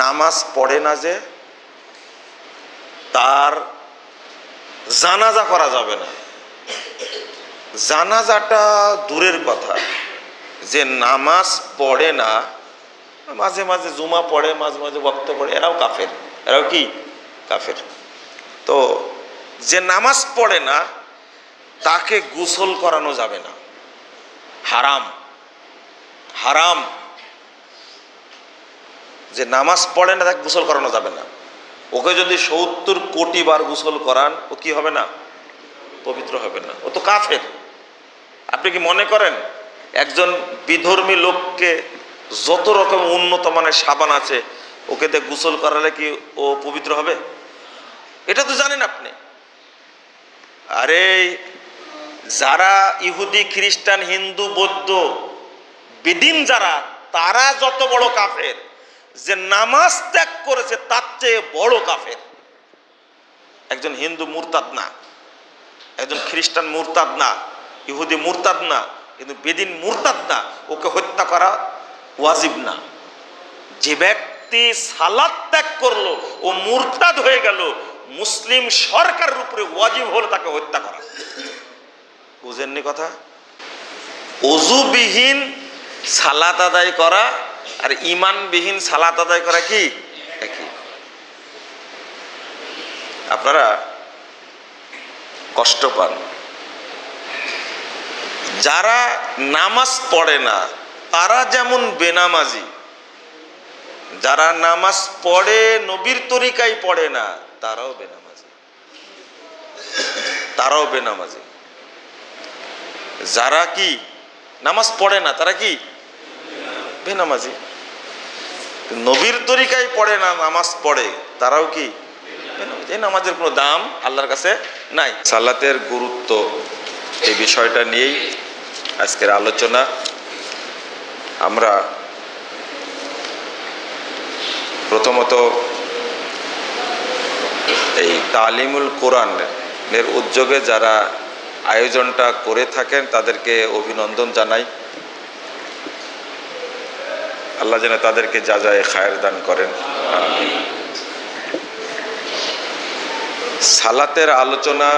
নামাজ পড়ে না যে তার জানাজা করা যাবে না। জানাজাটা দূরের কথা, যে নামাজ পড়ে না, মাঝে মাঝে জুমা পড়ে, মাঝে মাঝে ওয়াক্ত পড়ে, এরাও কাফের। এরাও কি কাফের? তো যে নামাজ পড়ে না তাকে গোসল করানো যাবে না, হারাম। হারাম। যে নামাজ পড়ে না তাকে গোসল করানো যাবে না। ওকে যদি 70 কোটি বার গোসল করান, ও কি হবে না? পবিত্র হবে না, ও তো কাফের। আপনি কি মনে করেন একজন বিধর্মী লোককে যত রকম উন্নত মানের সাবান আছে ওকে দিয়ে গোসল করালে কি ও পবিত্র হবে? এটা তো জানেন আপনি। আরে যারা ইহুদি, খ্রিস্টান, হিন্দু, বৌদ্ধ, বেদিন যারা, তারা যত বড় কাফের, যে নামাজ ত্যাগ করেছে তার চেয়ে বড় কাফের। একজন হিন্দু মুরতাদ না, একজন খ্রিস্টান মুরতাদ না, ইহুদি মুরতাদ না, কিন্তু বেদিন মুরতাদ না, ওকে হত্যা করা ওয়াজিব না। যে ব্যক্তি সালাত ত্যাগ করলো ও মুরতাদ হয়ে গেল, মুসলিম সরকারের উপরে ওয়াজিব হলো তাকে হত্যা করা। বুঝেননি কথা? ওযুবিহীন সালাত আদায় করা আর ঈমানবিহীন সালাত আদায় করা কি একই? আপনারা কষ্ট পান। যারা নামাজ পড়ে না তারা যেমন বেনামাজি, যারা নামাজ পড়ে নবীর তরিকায় পড়ে না তারাও বেনামাজি। তারাও বেনামাজি। যারা কি নামাজ পড়ে না তারা কি বেনামাজি। নবীর তরিকায় পড়ে না, নামাজ পড়ে, তারাও কি বেনামাজি। এই নামাজের কোনো দাম আল্লাহর কাছে নাই। সালাতের গুরুত্ব, এই বিষয়টা নিয়েই আজকের আলোচনা। আমরা প্রথমত এই তালিমুল কোরআনের উদ্যোগে যারা আয়োজনটা করে থাকেন তাদেরকে অভিনন্দন জানাই। আল্লাহ যেন তাদেরকে জাযায়ে খায়ের দান করেন। আমিন। সালাতের আলোচনা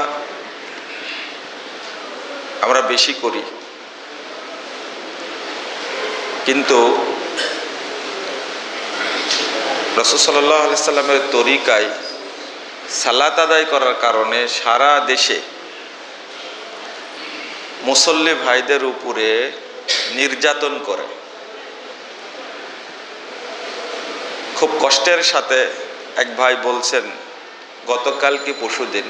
আমরা বেশি করি, কিন্তু রাসূল সাল্লাল্লাহু আলাইহি সাল্লামের তরিকায় সালাত আদায় করার কারণে সারা দেশে মুসল্লি ভাইদের উপরে নির্যাতন করে। খুব কষ্টের সাথে এক ভাই বলছেন, গতকাল কি পরশুদিন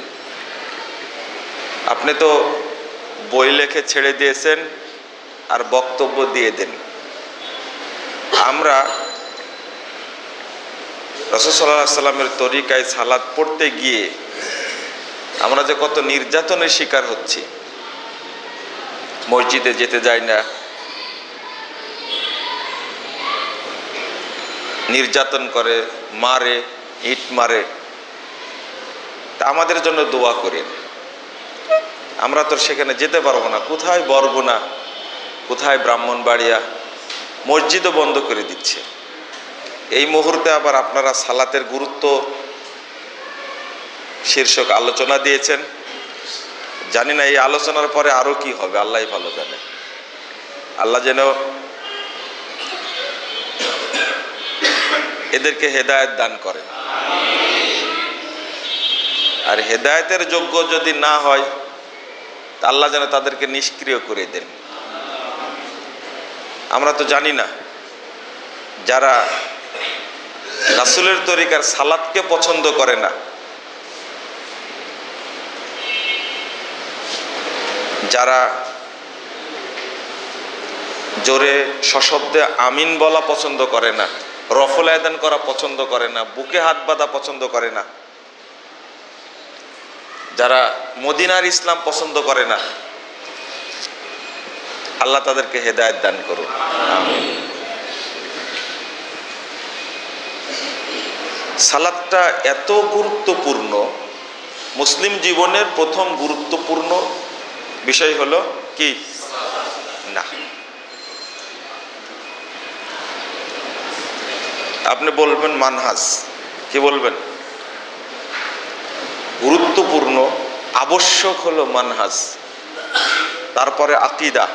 আপনি তো বই লেখে ছেড়ে দিয়েছেন আর বক্তব্য দিয়ে দেন, আমরা রাসূল সাল্লাল্লাহু আলাইহি সাল্লামের তরিকায় সালাত পড়তে গিয়ে আমরা যে কত নির্যাতনের শিকার হচ্ছি। মসজিদে যেতে যাই না, নির্যাতন করে, মারে, ইট মারে। তা আমাদের জন্য দোয়া করেন। আমরা তো সেখানে যেতে পারবো না। কোথায় বরগুনা, কোথায় ব্রাহ্মণবাড়িয়া, মসজিদও বন্ধ করে দিচ্ছে। এই মুহূর্তে আবার আপনারা সালাতের গুরুত্ব শীর্ষক আলোচনা দিয়েছেন। জানি না এই আলোচনার পরে আরো কি হবে, আল্লাহই ভালো জানে। আল্লাহ যেন এদেরকে হেদায়েত দান করেন। আর হেদায়েতের যোগ্য যদি না হয়, আল্লাহ যেন তাদেরকে নিষ্ক্রিয় করে দেন। আমরা তো জানি না, যারা রাসূলের তরিকার সালাতকে পছন্দ করে না, যারা জোরে সশব্দে আমিন বলা পছন্দ করে না, রফল আযান করা পছন্দ করে না, বুকে হাত বাঁধা পছন্দ করে না, যারা মদিনার ইসলাম পছন্দ করে না, আল্লাহ তাদেরকে হেদায়েত দান করুন। আমিন। সালাতটা এত গুরুত্বপূর্ণ, মুসলিম জীবনের প্রথম গুরুত্বপূর্ণ বিষয় হলো কি না। আপনি বলবেন মানহাজ, কি বলবেন? গুরুত্বপূর্ণ আবশ্যক হলো মানহাজ, তারপরে আকীদা,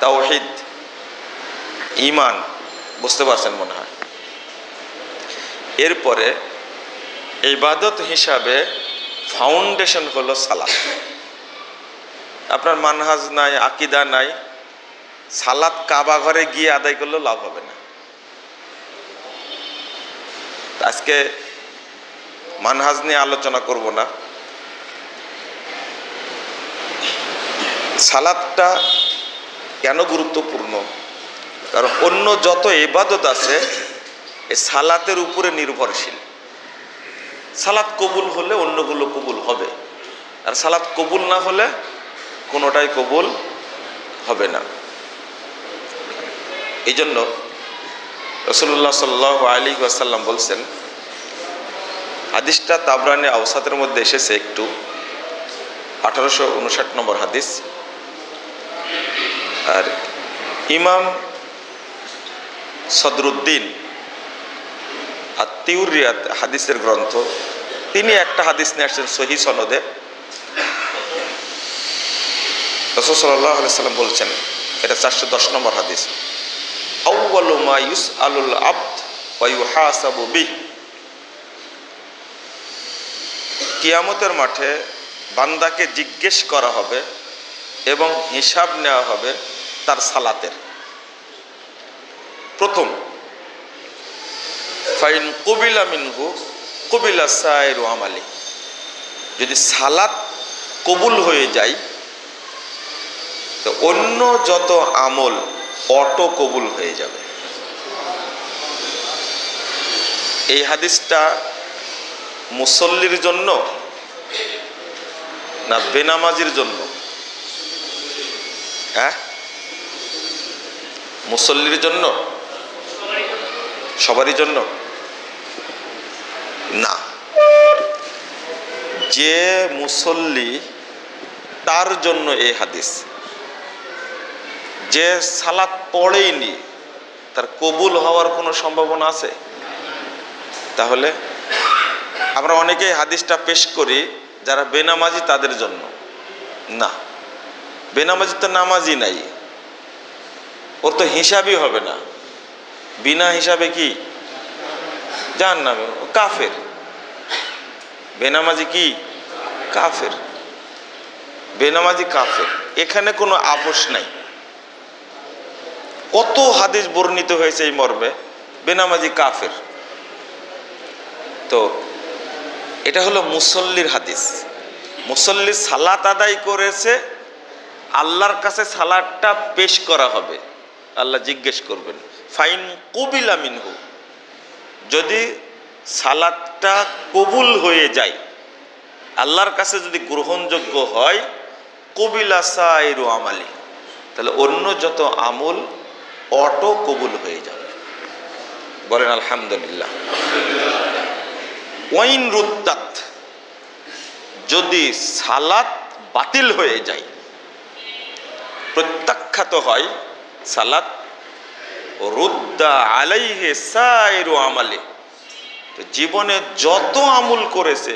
তাওহীদ, ঈমান, বুঝতে পারছেন মনে হয়। এরপরে ইবাদত হিসাবে ফাউন্ডেশন হলো সালাত। আপনার মানহাজ নাই, আকীদা নাই, সালাত কাবা ঘরে গিয়ে আদায় করলেও লাভ হবে না। আজকে মানহাজ নিয়ে আলোচনা করব না। সালাতটা কেন গুরুত্বপূর্ণ? কারণ অন্য যত ইবাদত আছে এই সালাতের উপরে নির্ভরশীল। সালাত কবুল হলে অন্যগুলো কবুল হবে, আর সালাত কবুল না হলে কোনোটাই কবুল হবে না। এই জন্য রাসূলুল্লাহ সাল্লাল্লাহু আলাইহি ওয়াসাল্লাম বলছেন, হাদিসটা তাবরানী আওসাতের মধ্যে এসেছে, একটু 1859 নম্বর হাদিস। আর ইমাম সদরুদ্দিন আত-তিউরিয়াত হাদিসের গ্রন্থ, তিনি একটা হাদিস নিয়ে আসছেন সহিহ সনদে। রাসূল সাল্লাল্লাহু আলাইহি ওয়াসাল্লাম বলছেন, এটা 410 নম্বর হাদিস, আউয়ালু মা ইউসআলুল আবদ ওয়া ইউহাসাবু বিহি। কিয়ামতের মাঠে বান্দাকে জিজ্ঞেস করা হবে এবং হিসাব নেওয়া হবে তার সালাতের। প্রথম, ফাইন কুবিলা মিনহু কুবিলা সাইরু আমালি, যদি সালাত কবুল হয়ে যায় তো অন্য যত আমল অটো কবুল হয়ে যাবে। এই হাদিসটা মুসল্লির জন্য না বেনামাজির জন্য? হ্যাঁ, মুসল্লির জন্য, সবারই জন্য না। যে মুসল্লি তার জন্য এই হাদিস। যে সালাত পড়েইনি তার কবুল হওয়ার কোনো সম্ভাবনা আছে? তাহলে আমরা অনেকেই হাদিসটা পেশ করি যারা বেনামাজি তাদের জন্য। না, বেনামাজি তো নামাজি নাই, ওর তো হিসাবই হবে না, বিনা হিসাবে কি জাহান্নামে, কাফের। বেনামাজি কি কাফের, বেনামাজি কাফের, এখানে কোনো আপোষ নাই। কত হাদিস বর্ণিত হয়েছে এই মর্মে, বেনামাজি কাফের। তো এটা হলো মুসল্লির হাদিস। মুসল্লি সালাত আদায় করেছে, আল্লাহর কাছে সালাতটা পেশ করা হবে, আল্লাহ জিজ্ঞেস করবেন ফাইন কুবিলা মিনহু, যদি সালাতটা কবুল হয়ে যায়, আল্লাহর কাছে যদি গ্রহণযোগ্য হয়, কবিলা সাইরু আমালি, তাহলে অন্য যত আমল অটো কবুল হয়ে যাবে। বলেন আলহামদুলিল্লাহ। ওয়াইন রুদ্দাত, যদি সালাত বাতিল হয়ে যায়, প্রত্যাখ্যাত হয় সালাত, রুদ্দা আলাইহি সাইরু আমালি, তো জীবনে যত আমল করেছে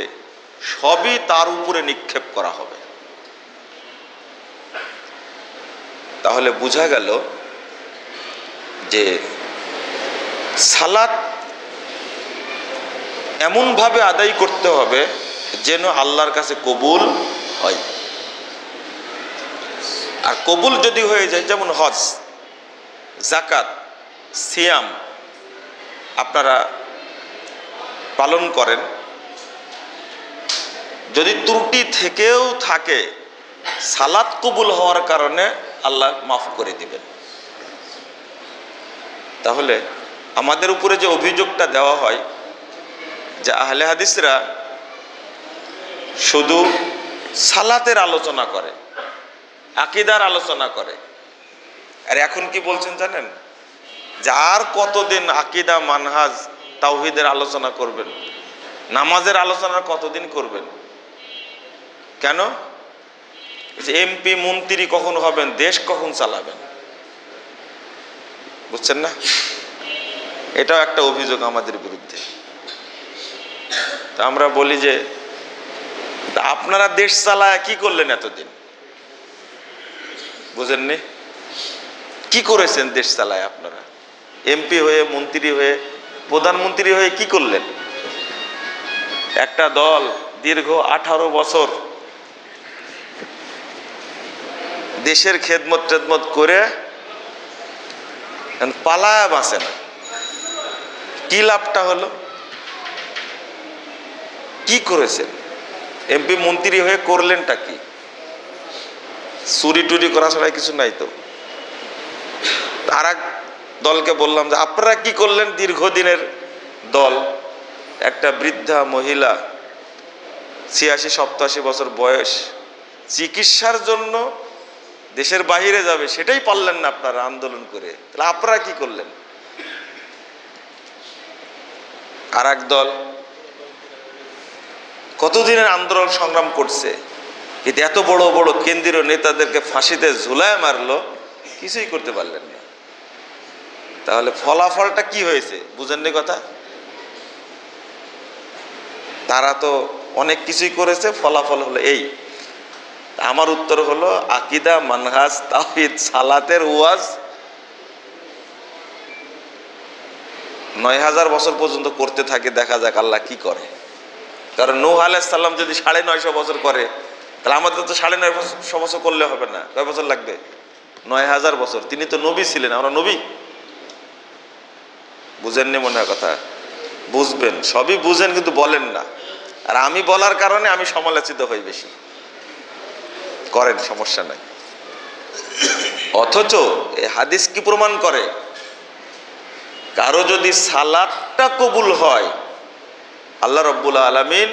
সবই তার উপরে নিক্ষেপ করা হবে। তাহলে বোঝা গেল যে সালাত এমনভাবে আদায় করতে হবে যেন আল্লাহর কাছে কবুল হয়। আর কবুল যদি হয়ে যায়, যেমন হজ, যাকাত, সিয়াম আপনারা পালন করেন, যদি ত্রুটি থেকেও থাকে, সালাত কবুল হওয়ার কারণে আল্লাহ মাফ করে দিবেন। তাহলে আমাদের উপরে যে অভিযোগটা দেওয়া হয় যে আহলে হাদিসরা শুধু সালাতের আলোচনা করে, আকীদার আলোচনা করে, আর এখন কি বলছেন জানেন, যার কতদিন আকীদা, মানহাজ, তাওহীদের আলোচনা করবেন, নামাজের আলোচনা কতদিন করবেন? কেন? এমপি মন্ত্রী কখন হবেন, দেশ কখন চালাবেন, বুঝছেন না? এটাও একটা অভিযোগ আমাদের বিরুদ্ধে। তা আমরা বলি যে আপনারা দেশ চালায় কি করলেন এতদিন? বুঝেননি কি করেছেন দেশ চালায়? আপনারা এমপি হয়ে, মন্ত্রী হয়ে, প্রধানমন্ত্রী হয়ে কি করলেন? একটা দল দীর্ঘ 18 বছর দেশের খেদমত টেদমত করে পালায় বাঁচে না। কি লাভটা হলো? কি করেছেন? এমপি মন্ত্রী হয়ে করলেনটা কি? চুরি টুরি করা ছাড়া কিছু নাই তো। আর এক দলকে বললাম যে আপনারা কি করলেন? দীর্ঘদিনের দল, একটা বৃদ্ধা মহিলা 86-87 বছর বয়স, চিকিৎসার জন্য দেশের বাহিরে যাবে, সেটাই পারলেন না আপনারা আন্দোলন করে। তাহলে আপনারা কি করলেন? আর এক দল কতদিনের আন্দোলন সংগ্রাম করছে, কিন্তু এত বড় বড় কেন্দ্রীয় নেতাদেরকে ফাঁসিতে ঝুলায় মারলো, কিছুই করতে পারলেন না। তাহলে ফলাফলটা কি হয়েছে বুঝেননি কথা? তারা তো অনেক কিছুই করেছে, ফলাফল হলো এই। আমার উত্তর হলো আকীদা, মানহাজ, তাওহীদ, সালাতের ওয়াজ 9000 বছর পর্যন্ত করতে থাকে, দেখা যাক আল্লাহ কি করে। কারণ নূহ আলাইহিস সালাম যদি 950 বছর করে, তাহলে আমাদের তো 950 বছর করলে হবে না। কয় বছর লাগবে? 9000 বছর। তিনি তো নবী ছিলেন, আমরা নবী। বুঝেননি মনে হয় কথা? বুঝবেন, সবই বুঝেন কিন্তু বলেন না। আর আমি বলার কারণে আমি সমালোচিত হই বেশি। করেন, সমস্যা নাই। অথচ এই হাদিস কি প্রমাণ করে? কারো যদি সালাতটা কবুল হয়, আল্লাহ রাব্বুল আলামিন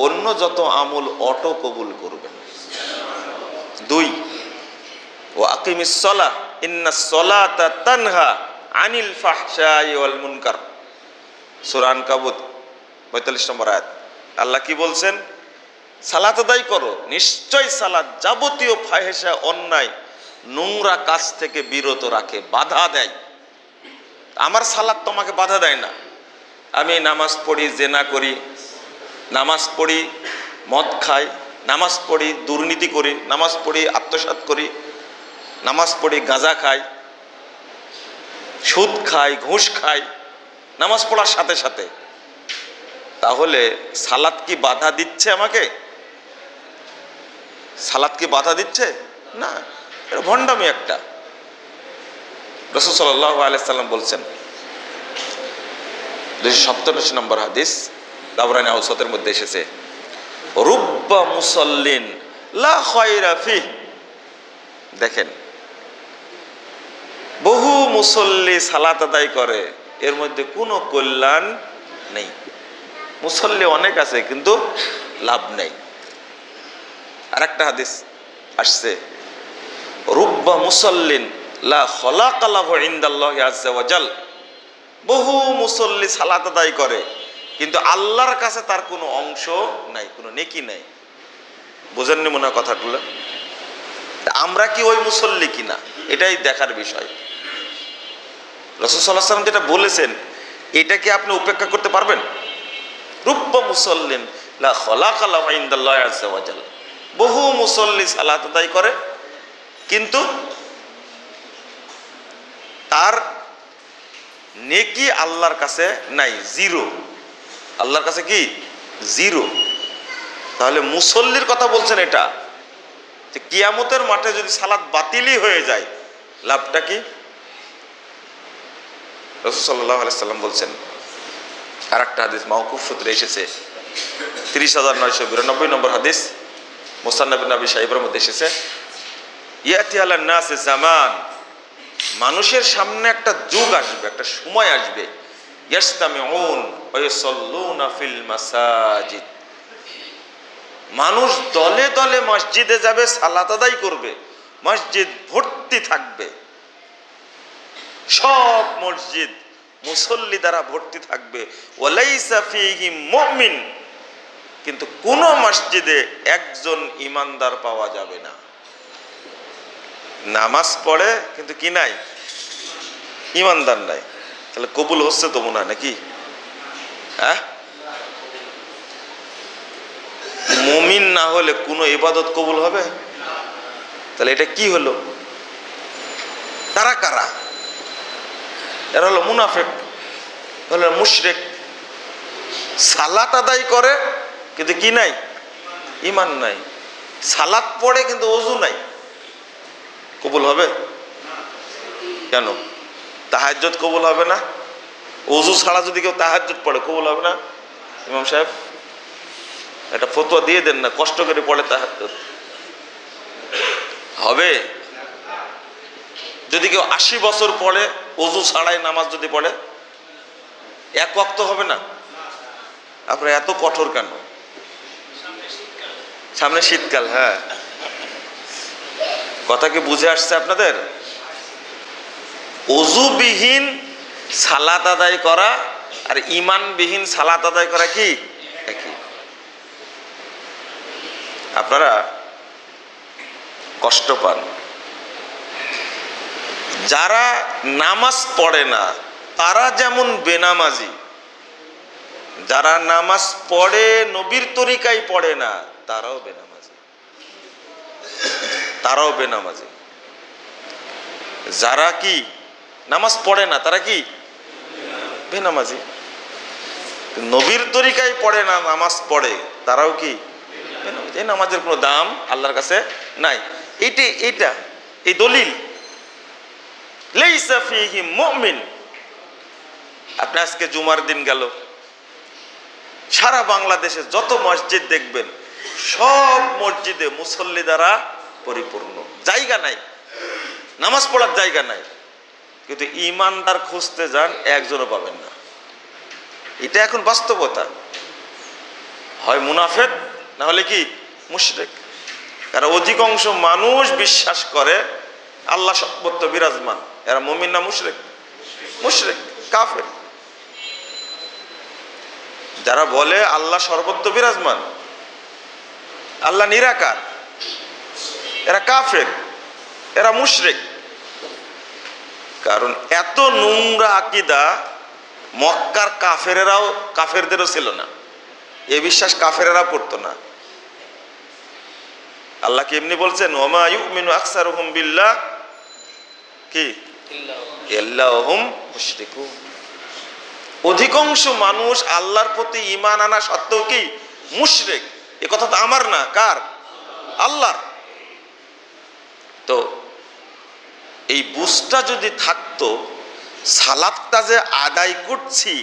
অন্য যত আমল অটো কবুল করবেন। 2, ওয়া আকিমিস সালাহ ইন্নাস সালাতা তানহা আনিল ফাহশাই ওয়াল মুনকার। সূরা আনকাবুত 45 নম্বর আয়াত। আল্লাহ কি বলছেন? সালাত আদায় করো, নিশ্চয় সালাত যাবতীয় ফাহেশা, অন্যায়, নোংরা কাজ থেকে বিরত রাখে, বাধা দেয়। আমার সালাত তোমাকে বাধা দেয় না। আমি নামাজ পড়ি, জেনা করি, নামাজ পড়ি, মদ খাই, নামাজ পড়ি, দুর্নীতি করি, নামাজ পড়ি, আত্মসাৎ করি, নামাজ পড়ি, গাঁজা খাই, সুদ খাই, ঘুষ খাই, নামাজ পড়ার সাথে সাথে। তাহলে সালাত কি বাধা দিচ্ছে আমাকে? সালাত কি বাধা দিচ্ছে? না, এটা ভণ্ডামি একটা। রাসূল সাল্লাল্লাহু আলাইহি সাল্লাম বলছেন, 287 নম্বর হাদিস, তাবরানী আওসাতের মধ্যে এসেছে, রুব্বা মুসাল্লিন লা খায়রা ফিহ। দেখেন, বহু মুসল্লি সালাত আদায় করে, এর মধ্যে কোনো কল্যাণ নেই। মুসল্লি অনেক আছে কিন্তু লাভ নেই। আর একটা হাদিস আসছে, রুব্বা মুসাল্লিন লা খলাকা লাহু ইনদাল্লাহি আযজা ওয়া জাল। বহু মুসল্লি সালাত আদায় করে, কিন্তু আল্লাহর কাছে তার কোনো অংশ নাই, কোনো নেকি নাই। বুঝেননি মনে হয় কথাগুলো? আমরা কি ওই মুসল্লি কিনা, এটাই দেখার বিষয়। রাসূল সাল্লাল্লাহু আলাইহি ওয়াসাল্লাম যেটা বলেছেন, এটা কি আপনি উপেক্ষা করতে পারবেন? রুব্বা মুসাল্লিন লা খলাকা লাহু ইনদাল্লাহি আযজা ওয়া জাল। বহু মুসল্লি সালাত আদায় করে, কিন্তু তার নেকি আল্লাহর কাছে নাই, জিরো। আল্লাহর কাছে কি? জিরো। তাহলে মুসল্লির কথা বলছেন এটা, যে কিয়ামতের মাঠে যদি সালাত বাতিলই হয়ে যায়, লাভটা কি? রাসূল সাল্লাল্লাহু আলাইহি সাল্লাম বলছেন, আর একটা হাদিস মাওকুফ সূত্রে এসেছে, 30992 নম্বর হাদিস, মুসান্নাদ ইবনে আবি শাইবার মধ্যে এসেছে, ইয়াতি আলান নাস জামান, মানুষের সামনে একটা যুগ আসবে, একটা সময় আসবে, ইয়াসতামিউন ওয়া ইউসাল্লুনা ফিল মাসাজিদ। মানুষ দলে দলে মসজিদে যাবে, সালাত আদায় করবে, মসজিদ ভর্তি থাকবে, সব মসজিদ মুসল্লি দ্বারা ভর্তি থাকবে। ওয়ালাইসা ফীহি মুমিন, কিন্তু কোন মসজিদে একজন ইমানদার পাওয়া যাবে না। নামাজ পড়ে কিন্তু কি নাই? ইমানদার নাই। তাহলে কবুল হচ্ছে তো মনে হয় নাকি? হ্যাঁ, মুমিন না হলে কোনো ইবাদত কবুল হবে? তাহলে এটা কি হলো? তারা কারা? এরা হলো মুনাফিক, হলো মুশরিক। সালাত আদায় করে কিন্তু কি নাই? ঈমান নাই। সালাত পড়ে কিন্তু ওযু নাই, কবুল হবে? কেন? তাহাজ্জুদ কবুল হবে না? ওযু ছাড়া যদি কেউ তাহাজ্জুদ পড়ে কবুল হবে না? ইমাম সাহেব এটা ফতোয়া দিয়ে দেন না, কষ্ট করে পড়ে তাহাজ্জুদ হবে? যদি কেউ 80 বছর পড়ে ওযু ছাড়াই নামাজ যদি পড়ে এক ওয়াক্ত হবে না? আপনারা এত কঠোর কেন? সামনে শীতকাল, হ্যাঁ, কথা কি বুঝে আসছে আপনাদের? ওযুবিহীন সালাত আদায় করা আর ঈমানবিহীন সালাত আদায় করা কি একই? আপনারা কষ্ট পান। যারা নামাজ পড়ে না তারা যেমন বেনামাজি, যারা নামাজ পড়ে নবীর তরিকায় পড়ে না তারাও বেনামাজি, তারাও বেনামাজি। যারা কি নামাজ পড়ে না তারা কি বেনামাজি, নবীর তরিকায় পড়ে না নামাজ পড়ে তারাও কি বেনামাজি। এই নামাজের কোনো দাম আল্লাহর কাছে নাই। এইটা এই দলিল লাইসা ফীহি মুমিন। আপনি আজকে জুমার দিন গেল, সারা বাংলাদেশে যত মসজিদ দেখবেন সব মসজিদে মুসল্লি দ্বারা পরিপূর্ণ, জায়গা নাই, নামাজ পড়ার জায়গা নাই। কিন্তু ঈমানদার খুঁজতে যান একজনও পাবেন না। এটা এখন বাস্তবতা। হয় মুনাফিক না হলে কি মুশরিক। কারণ অধিকাংশ মানুষ বিশ্বাস করে আল্লাহ সর্বত্র বিরাজমান। এরা মুমিন না মুশরিক? মুশরিক, কাফের। যারা বলে আল্লাহ সর্বত্র বিরাজমান, আল্লাহ নিরাকার, এরা কাফের, এরা মুশরিক। কারণ এত নোংরা আকীদা মক্কার কাফেরদেরও ছিল না। এ বিশ্বাস কাফেরেরা করতো না। আল্লাহ কি এমনি বলছেন ওমা ইউমিনু আকসারুহুম বিল্লাহ কি ইল্লা হুম মুশরিকুন। অধিকাংশ মানুষ আল্লাহর প্রতি ঈমান আনা সত্ত্বেও কি মুশরিক। এ কথা তো আমার না, কার? আল্লাহর। তো এই বুঝটা যদি থাকতো সালাতটা যে আদায় করছি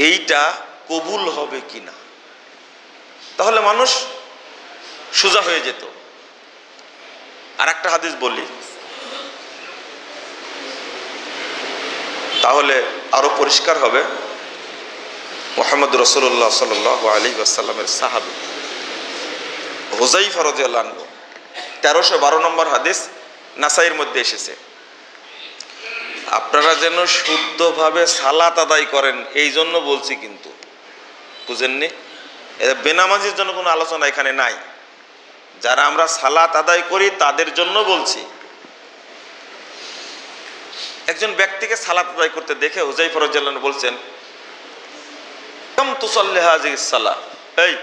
এইটা কবুল হবে কিনা, তাহলে মানুষ সোজা হয়ে যেত। আর একটা হাদিস বলি তাহলে আরো পরিষ্কার হবে। মুহাম্মদ রাসূলুল্লাহ সাল্লাল্লাহু আলাইহি ওয়াসাল্লামের সাহাবী হুযায়ফা রাদিয়াল্লাহু আনহু, 1312 নম্বর হাদিস, নাসাইর মধ্যে এসেছে। আপনারা যেন শুদ্ধভাবে সালাত আদায় করেন এই জন্য বলছি, কিন্তু বুঝেননি? এটা বেনামাজির জন্য কোনো আলোচনা এখানে নাই। যারা আমরা সালাত আদায় করি তাদের জন্য বলছি। একজন ব্যক্তিকে সালাত আদায় করতে দেখে হুযায়ফা রাদিয়াল্লাহু আনহু বলছেন কাম তুসাল্লি হাযিহিস সালাহ, এই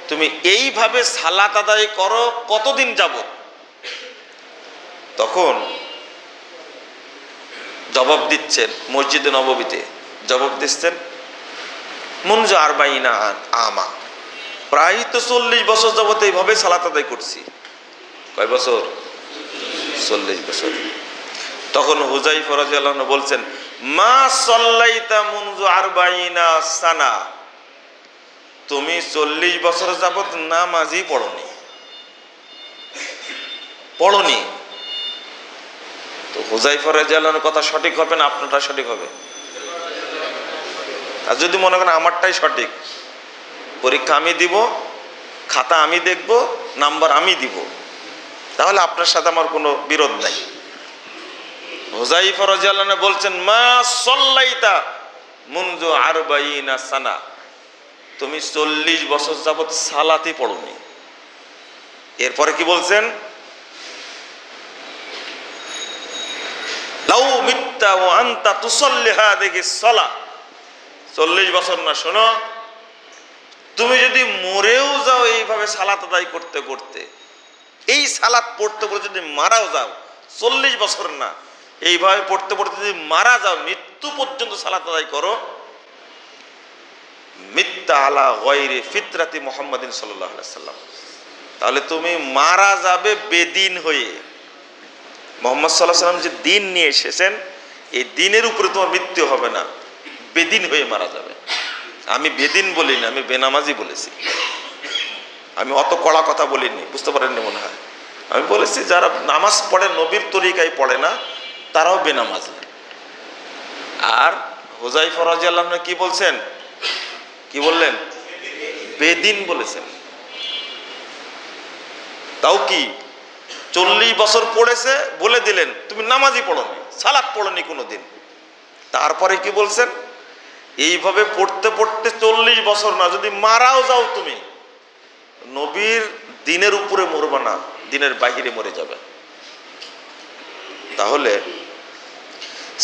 তুমি এইভাবে সালাত আদায় করো কতদিন যাবত? তখন জবাব দিচ্ছেন, মসজিদে নববীতে জবাব দিচ্ছেন মুনযু 40 আমা, প্রায় তো 40 বছর যাবত এইভাবে সালাত আদায় করছি। কয় বছর? 40 বছর। তখন হুযায়ফা রাদিয়াল্লাহু আনহু বলছেন মা সাল্লাইতা মুনযু 40 সানা, তুমি 40 বছর যাবত নামাজই পড়নি। তো হুযায়ফা রাদিয়াল্লাহু আনহুর কথা সঠিক হবে না আপনারটা সঠিক হবে? আর যদি মনে করেন আমারটাই সঠিক, পরীক্ষা আমি দিব, খাতা আমি দেখব, নাম্বার আমি দিব, তাহলে আপনার সাথে আমার কোনো বিরোধ নাই। হুযায়ফা রাদিয়াল্লাহু আনহু বলছেন মা সাল্লাইতা মুনযু 40 সানা, তুমি 40 বছর যাবত সালাতই পড়োনি। এরপরে কি বলছেন? লাউ মিত মিত্তা ওয়া আনতা তুসাল্লি হাযিহিস সালাহ, 40 বছর না, শোনো, তুমি যদি মরেও যাও এইভাবে সালাত আদায় করতে করতে, এই সালাত পড়তে পড়তে যদি মারাও যাও, 40 বছর না, এইভাবে পড়তে পড়তে যদি মারা যাও, মৃত্যু পর্যন্ত সালাত আদায় করো, মিত্তা আলা গায়রি ফিতরাতি মুহাম্মাদিন সাল্লাল্লাহু আলাইহি সাল্লাম, তাহলে তুমি মারা যাবে বেদিন হয়ে। মুহাম্মদ সাল্লাল্লাহু আলাইহি সাল্লাম যে দিন নিয়ে এসেছেন, এই দিনের উপরে তোমার মৃত্যু হবে না, বেদিন হয়ে মারা যাবে। আমি বেদিন বলিনি, আমি বেনামাজি বলেছি। আমি অত কড়া কথা বলিনি, বুঝতে পারেননি মনে হয়। আমি বলেছি যারা নামাজ পড়ে নবীর তরিকায় পড়ে না, তারাও বেনামাজি। আর হুযায়ফা রাদিয়াল্লাহু আনহু কি বলছেন, কি বললেন? বেদিন বলেছেন। তাও কি 40 বছর পড়েছে, বলে দিলেন তুমি নামাজই পড়োনি, সালাত পড়োনি কোনোদিন। তারপরে কি বলছেন? এইভাবে পড়তে পড়তে 40 বছর না, যদি মারাও যাও তুমি, নবীর দিনের উপরে মরবা না, দিনের বাহিরে মরে যাবে। তাহলে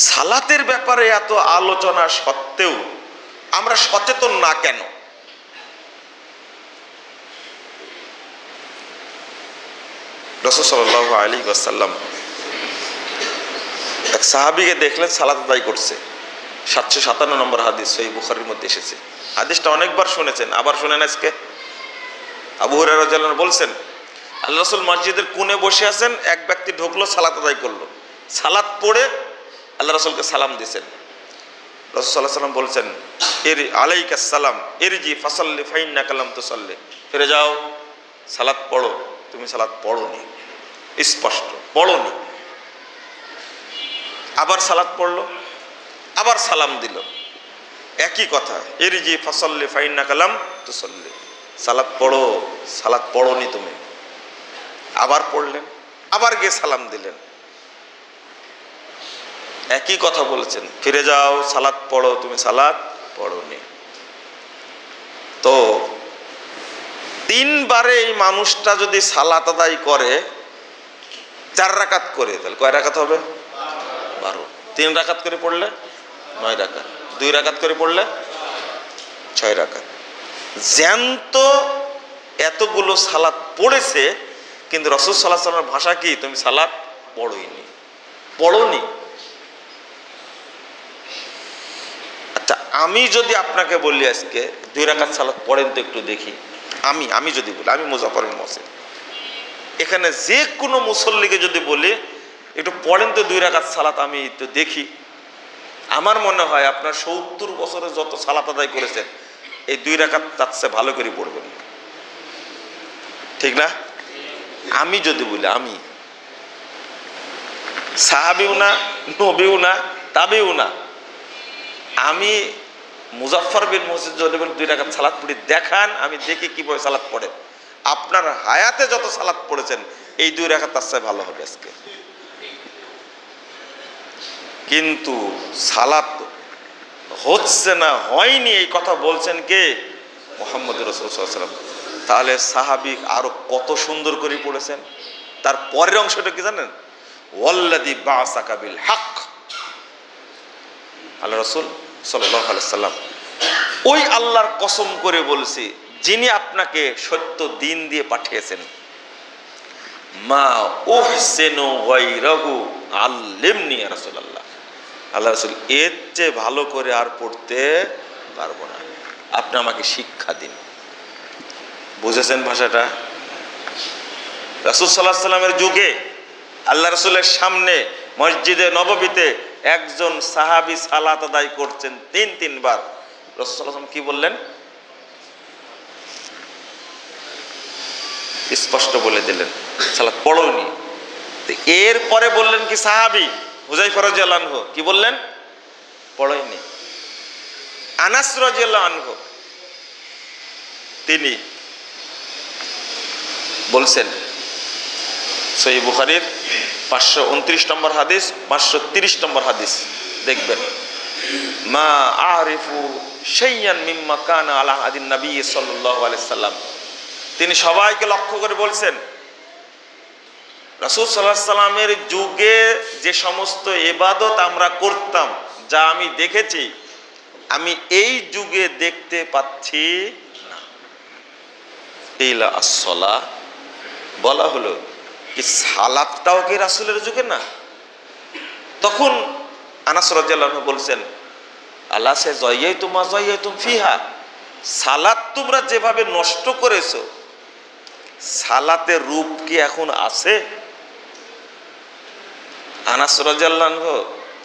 সালাতের ব্যাপারে এত আলোচনা সত্ত্বেও আমরা সচেতন না কেন? রাসূল সাল্লাল্লাহু আলাইহি ওয়াসাল্লাম এক সাহাবীকে দেখলেন সালাত আদায় করছে। 757 নম্বর হাদিস, সহিহ বুখারীর মধ্যে এসেছে। হাদিসটা অনেকবার শুনেছেন, আবার শুনেন আজকে। আবু হুরায়রা রাদিয়াল্লাহু আনহু বলছেন, আল্লাহ রাসূল মসজিদের কোণে বসে আছেন, এক ব্যক্তি ঢুকলো, সালাত আদায় করলো। সালাত পড়ে আল্লাহ রাসূলকে সালাম দিয়েছেন। রাসূল সাল্লাল্লাহু আলাইহি ওয়াসাল্লাম বলছেন, এর আলাইকাস সালাম ইরজি ফাসাল্লি ফাইন্নাকা লাম তুসাল্লি, ফিরে যাও, সালাত পড়ো, তুমি সালাত পড়োনি, স্পষ্ট পড়োনি। আবার সালাত পড়লো, আবার সালাম দিল, একই কথা, ইরজি ফাসাল্লি ফাইন্নাকা লাম তুসাল্লি, সালাত পড়ো, সালাত পড়োনি তুমি। আবার পড়লেন, আবার গিয়ে সালাম দিলেন, একই কথা বলেছেন, ফিরে যাও, সালাত পড়ো, তুমি সালাত পড়োনি। তো 3 বারে এই মানুষটা যদি সালাত আদায় করে 4 রাকাত করে, তাহলে কয় রাকাত হবে? 12। 3 রাকাত করে পড়লে 9 রাকাত, 2 রাকাত করে পড়লে 6 রাকাত। জ্যান্ত এতগুলো সালাত পড়েছে, কিন্তু রাসূল সাল্লাল্লাহু আলাইহি ওয়াসাল্লামের ভাষা কি? তুমি সালাত পড়োইনি, পড়োনি। আচ্ছা, আমি যদি আপনাকে বলি আজকে 2 রাকাত সালাত পড়েন তো একটু দেখি, আমি যদি বলি, আমি মুজাফফর বিন মুহসিন, এখানে যে কোনো মুসল্লিকে যদি বলি একটু পড়েন তো 2 রাকাত সালাত, আমি তো দেখি, আমার মনে হয় আপনার 70 বছরে যত সালাত আদায় করেছেন, এই 2 রাকাত তার চেয়ে ভালো করে পড়বেন, ঠিক না? আমি যদি বলি, আমি সাহাবিও না, নবীও না, তাবিও না, আমি মুজাফফর বিন মুহসিন যদি বলি 2 রাকাত সালাত পড়ি, দেখান, আমি দেখি কিভাবে সালাত পড়ে। আপনার হায়াতে যত সালাত পড়েছেন, এই 2 রাকাত তার চেয়ে ভালো হবে আজকে। কিন্তু সালাত হচ্ছে না, হয়নি, এই কথা বলছেন কে? মুহাম্মদ রাসূল সাল্লাল্লাহু আলাইহি ওয়াসাল্লাম। তাহলে সাহাবী আরো কত সুন্দর করে পড়েছেন। তার পরের অংশটা কি জানেন? ওয়াল্লাযী বা'সাকা বিল হক, আল্লাহ রাসূল সাল্লাল্লাহু আলাইহি ওয়াসাল্লাম ওই আল্লাহর কসম করে বলছি, যিনি আপনাকে সত্য দিন দিয়ে পাঠিয়েছেন, মা উহসিনু গায়রাহু আল্লিমনি ইয়া রাসূলুল্লাহ, আল্লাহ রাসূল এর চেয়ে ভালো করে আর পড়তে পারবো না, আপনি আমাকে শিক্ষা দিন। বুঝেছেন ভাষাটা? রাসূল সাল্লাল্লাহু আলাইহি ওয়াসাল্লামের যুগে আল্লাহ রাসূলের সামনে মসজিদে নববীতে একজন সাহাবী সালাত আদায় করছেন 3 বার। রাসূল সাল্লাল্লাহু আলাইহি ওয়াসাল্লাম কি বললেন? স্পষ্ট বলে দিলেন, সালাত পড়োনি। এরপরে বললেন কি সাহাবী হুযায়ফা রাদিয়াল্লাহু আনহু, কি বললেন? পড়োনি। আনাস রাদিয়াল্লাহু আনহু তিনি বলছেন, সহিহ বুখারীর 529 নম্বর হাদিস, 530 নম্বর হাদিস দেখবেন, মা আরিফু শাইয়ান মিম্মা কানা আলা আদিন নবী সাল্লাল্লাহু আলাইহি সাল্লাম, তিনি সবাইকে লক্ষ্য করে বলছেন, রাসূল সাল্লাল্লাহু আলাইহি সাল্লামের যুগে যে সমস্ত ইবাদত আমরা করতাম, যা আমি দেখেছি, আমি এই যুগে দেখতে পাচ্ছি না। ইলা as-সালাহ বলা হলো কি সালাতটাও কি রাসূলের যুগে না? তখন আনাস রাদিয়াল্লাহু আনহু বলছেন, আল্লাহ সে যায়াইতুম মা যায়াইতুম ফিহা, সালাত তোমরা যেভাবে নষ্ট করেছো, সালাতের রূপ কি এখন আছে? আনাস রাদিয়াল্লাহু আনহু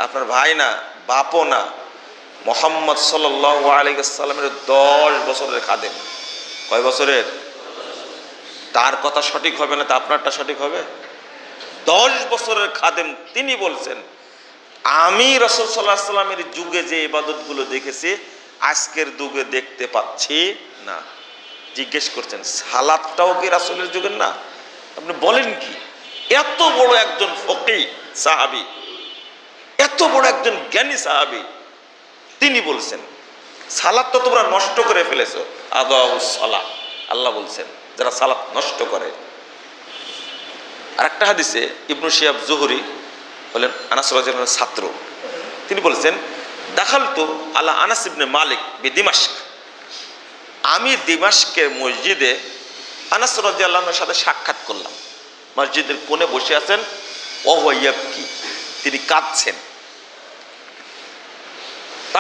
আপনার ভাই না, বাপও না, মুহাম্মদ সাল্লাল্লাহু আলাইহি ওয়াসাল্লামের 10 বছরের খাদেম। কয় বছরের? তার কথা সঠিক হবে না তো আপনারটা সঠিক হবে? 10 বছরের খাদেম। তিনি বলছেন, আমি রাসূল সাল্লাল্লাহু আলাইহি ওয়াসাল্লামের যুগে যে ইবাদতগুলো দেখেছি আজকের যুগে দেখতে পাচ্ছি না। জিজ্ঞেস করছেন সালাতটাও কি রাসূলের যুগের না? আপনি বলেন কি? এত বড় একজন ফকিহ সাহাবী, এত বড় একজন জ্ঞানী সাহাবী, তিনি বলছেন সালাত তো তোমরা নষ্ট করে ফেলেছো। আদাউস সালাত, আল্লাহ বলছেন যারা সালাত নষ্ট করে। আর একটা হাদিসে ইবনু শিহাব জুহরি বলেন আনাস রাদিয়াল্লাহু আনহুর ছাত্র, তিনি বলছেন দাখালতু আলা আনাস ইবনে মালিক বিদিমাশক, আমি দিমাশকের মসজিদে আনাস রাদিয়াল্লাহু আনহুর সাথে সাক্ষাৎ করলাম। মসজিদের কোণে বসে আছেন, ওয়া ইয়াবকি, তিনি কাঁদছেন।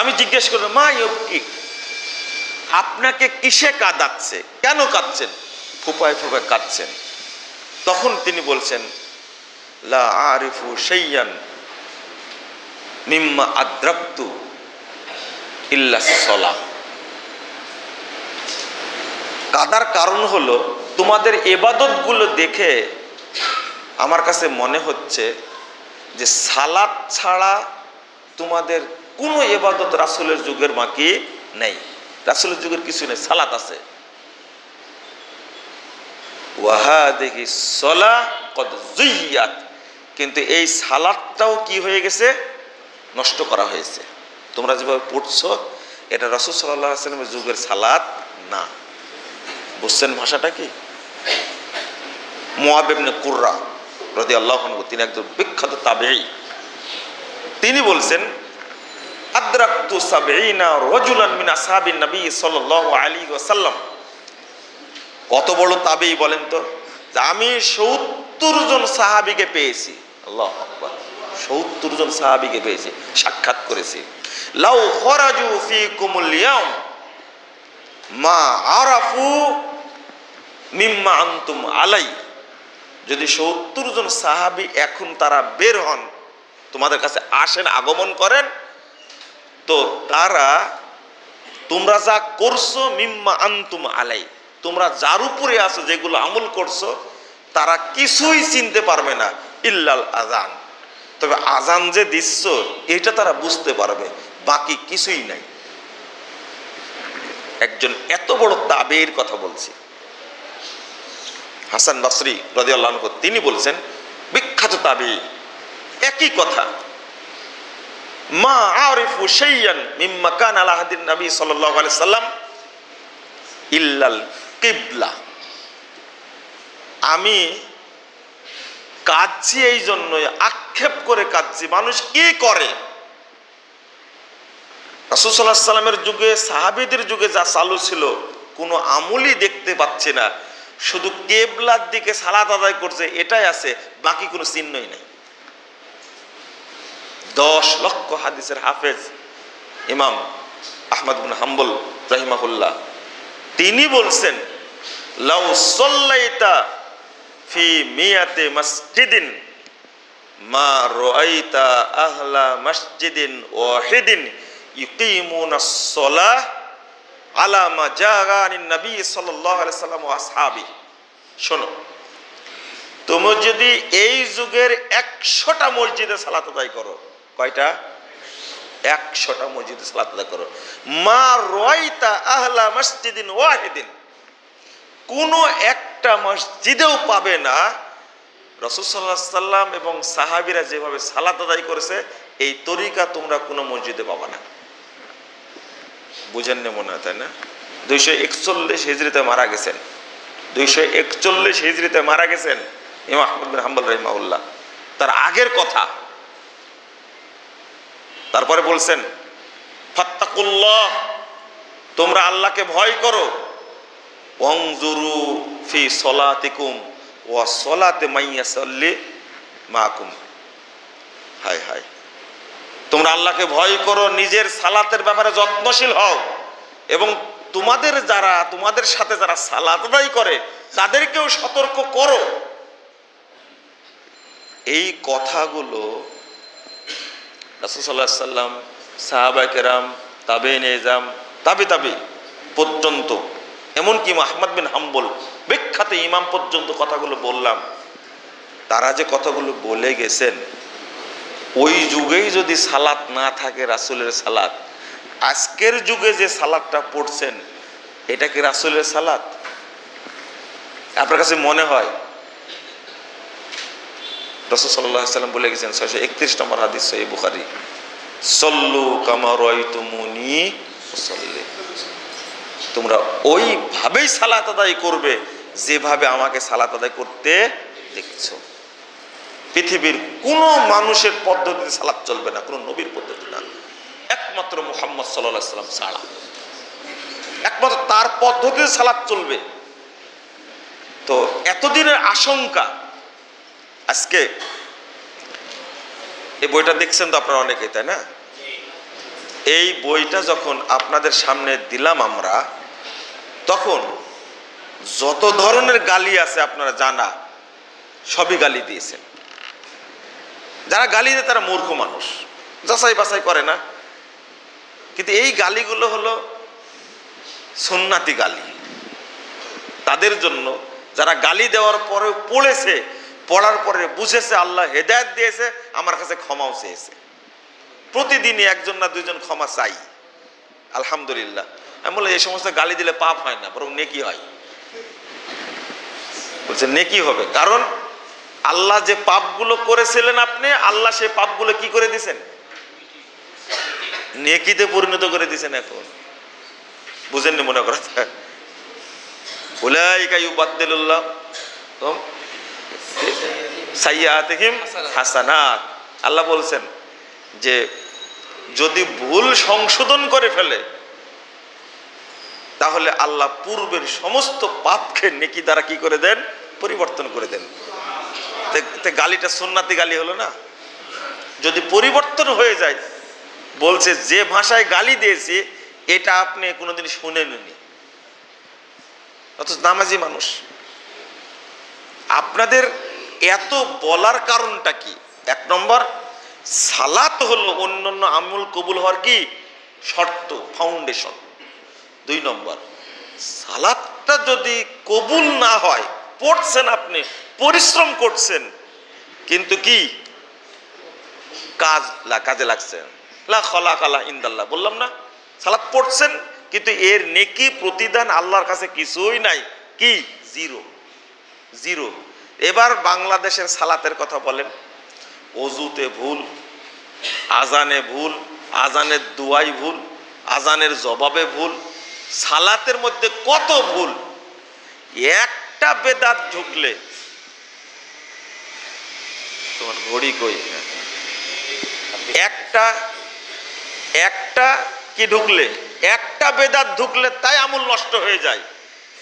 আমি জিজ্ঞেস করলাম মা ইয়াবকি, আপনাকে কিসে কাঁদাচ্ছে, কেন কাঁদছেন? ফুপায় ফুপায় কাঁদছেন। তখন তিনি বলছেন লা আরিফু শাইয়ান মিম্মা আদরাকতু ইল্লা সালাহ। কাদার কারণ হলো তোমাদের ইবাদতগুলো দেখে আমার কাছে মনে হচ্ছে যে সালাত ছাড়া তোমাদের কোনো ইবাদত রাসূলের যুগের বাকি নেই। রাসূলের যুগের কিছু নেই, সালাত আছে। ওয়াহাদিহি সালাহ কদ যুইয়াত, কিন্তু এই সালাতটাও কি হয়ে গেছে? নষ্ট করা হয়েছে। তোমরা যেভাবে পড়ছো এটা রাসূল সাল্লাল্লাহু আলাইহি ওয়াসাল্লামের যুগের সালাত না। বুঝছেন ভাষাটা কি? মুআব ইবনে কুররা রাদিয়াল্লাহু আনহু, তিনি একজন বিখ্যাত তাবেঈ, তিনি বলছেন আদরাকতু ৭০ রাজুলান মিন আসহাবিন নবী সাল্লাল্লাহু আলাইহি ওয়াসাল্লাম। কত বড় তাবেঈ বলেন তো, যে আমি ৭০ জন সাহাবীকে পেয়েছি। আল্লাহু আকবার, ৭০ জন সাহাবীকে পেয়েছি, সাক্ষাৎ করেছি। লাউ খরাজু ফীকুমুল ইয়াউম মা আরাফু মিম্মা আনতুম আলাই, যদি ৭০ জন সাহাবী এখন তারা বের হন, তোমাদের কাছে আসেন, আগমন করেন, তো তারা তোমরা যা করছো মিম্মা আনতুম আলাই, তোমরা যার উপরে আছো, যেগুলো আমল করছো, তারা কিছুই চিনতে পারবে না ইল্লাল আযান, তবে আযান যে দিচ্ছ এটা তারা বুঝতে পারবে, বাকি কিছুই নাই। একজন এত বড় তাবেঈর কথা বলছি। হাসান বসরি রাদিয়াল্লাহু আনহু তিনি বলছেন, বিখ্যাত তাবেঈ, একই কথা, মা আরিফু শাইয়ান মিম্মা কানা আলা হাদিন নবী সাল্লাল্লাহু আলাইহি সাল্লাম ইল্লাল কিবলা। আমি কাঁদছি এই জন্যই, আক্ষেপ করে কাঁদছি, মানুষ কি করে? রাসূল সাল্লাল্লাহু আলাইহি সাল্লামের যুগে, সাহাবীদের যুগে যা চালু ছিল কোনো আমলই দেখতে পাচ্ছি না, শুধু কিবলার দিকে সালাত আদায় করছে এটাই আছে, বাকি কোনো চিহ্নই নেই। 10 লক্ষ হাদিসের হাফেজ ইমাম আহমদ বিন হাম্বল রাহিমাহুল্লাহ, তিনি বলছেন লাউ সাল্লাইতা ফি মিয়াতি মসজিদিন মা রাআইতা আহলা মসজিদিন ওয়াহিদিন ইউকিমুনাস সালাহ আলা মা জাআনিন নবী সাল্লাল্লাহু আলাইহি ওয়াসাল্লাম ওয়া আসহাবি। শোনো, তুমি যদি এই যুগের 100টা মসজিদে সালাত আদায় করো, কয়টা? 100টা মসজিদে সালাত আদায় করো, মা রাআইতা আহলা মসজিদিন ওয়াহিদিন, কোনো একটা মসজিদেও পাবে না রাসূল সাল্লাল্লাহু আলাইহি ওয়াসাল্লাম এবং সাহাবীরা যেভাবে সালাত আদায় করেছে এই তরিকা তোমরা কোনো মসজিদে পাবে না। বুঝেন না মনে হয়, তাই না? 241 হিজরিতে মারা গেছেন, 241 হিজরিতে মারা গেছেন। ইমাম আহমদ বিন হাম্বল রাহিমাহুল্লাহ, তার আগের কথা। তারপরে বলছেন ফাত্তাকুল্লাহ, তোমরা আল্লাহকে ভয় করো, ওয়ানজুরু ফি সলাতিকুম ওয়া সলাতে মাইয়াসাল্লি মাকুম। হায় হায়, তোমরা আল্লাহকে ভয় করো, নিজের সালাতের ব্যাপারে যত্নশীল হও, এবং তোমাদের সাথে যারা সালাত আদায় করে তাদেরকেও সতর্ক করো। এই কথাগুলো রাসূল সাল্লাল্লাহু আলাইহি সাল্লাম, সাহাবায়ে কেরাম, তাবেঈন এজাম, তাবি পর্যন্ত, এমনকি আহমদ বিন হাম্বল বিখ্যাত ইমাম পর্যন্ত কথাগুলো বললাম, তারা যে কথাগুলো বলে গেছেন, ওই যুগেই যদি সালাত না থাকে রাসূলের সালাত, আজকের যুগে যে সালাতটা পড়ছেন এটা কি রাসূলের সালাত? আপনার কাছে মনে হয়? রাসূল সাল্লাল্লাহু আলাইহি সাল্লাম বলে গেছেন 631 নম্বর হাদিস সহিহ বুখারী, সল্লু কামা রাআইতুমুনি উসাল্লি, তোমরা ওইভাবেই সালাত আদায় করবে যেভাবে আমাকে সালাত আদায় করতে দেখছো। পৃথিবীর কোনো মানুষের পদ্ধতিতে সালাত চলবে না, কোনো নবীর পদ্ধতি না, একমাত্র মুহাম্মদ সাল্লাল্লাহু আলাইহি সাল্লাম ছাড়া, একমাত্র তার পদ্ধতিতে সালাত চলবে। তো এতদিনের আশঙ্কা, আজকে এই বইটা দেখছেন তো আপনারা অনেকেই, তাই না? এই বইটা যখন আপনাদের সামনে দিলাম আমরা, তখন যত ধরনের গালি আছে আপনারা জানা, সবই গালি দিয়েছেন। যারা গালি দেয় তারা মূর্খ মানুষ, যাচাই বাছাই করে না। কিন্তু এই গালিগুলো হলো সুন্নাতি গালি তাদের জন্য, যারা গালি দেওয়ার পরে পড়েছে, পড়ার পরে বুঝেছে আল্লাহ হেদায়েত দিয়েছে, আমার কাছে ক্ষমাও চেয়েছে। প্রতিদিনই একজন না দুইজন ক্ষমা চাই, আলহামদুলিল্লাহ। আমি বলি এই সমস্ত গালি দিলে পাপ হয় না, বরং নেকি হয়। বলছে নেকি হবে, কারণ আল্লাহ যে পাপগুলো করেছিলেন আপনি, আল্লাহ সেই পাপগুলো কি করে দিয়েছেন? নেকিতে পরিণত করে দিয়েছেন। এখন বুঝেননি মনে করা, উলাইকা ইউবাদদিলুল্লাহ সাইয়্যাতিহিম হাসানাত। আল্লাহ বলছেন যে যদি ভুল সংশোধন করে ফেলে, তাহলে আল্লাহ পূর্বের সমস্ত পাপকে নেকি দ্বারা কি করে দেন? পরিবর্তন করে দেন। গালিটা সুন্নাতি গালি হলো না? যদি পরিবর্তন হয়ে যায়, বলছে যে ভাষায় গালি দিয়েছি এটা আপনি কোনোদিন শুনেননি, অথচ নামাজি মানুষ। আপনাদের এত বলার কারণটা কি? এক নম্বর, সালাত হলো অন্যান্য আমল কবুল হওয়ার কি শর্ত, ফাউন্ডেশন। দুই নম্বর, সালাতটা যদি কবুল না হয়, পড়ছেন আপনি, পরিশ্রম করছেন, কিন্তু কি কাজে লাগছে, লা খলাক আলা ইনদাল্লাহ, বললাম না? সালাত পড়ছেন কিন্তু এর নেকি প্রতিদান আল্লাহর কাছে কিছুই নাই, কি জিরো, জিরো। এবার বাংলাদেশের সালাতের কথা বলেন, ওযুতে ভুল, আজানে ভুল, আজানের দুয়াই ভুল, আজানের জবাবে ভুল, সালাতের মধ্যে কত ভুল। একটা বেদাত ঢুকলে, তোমার ঘড়ি কই, একটা কি ঢুকলে, একটা বেদাত ঢুকলে তাই আমল নষ্ট হয়ে যায়।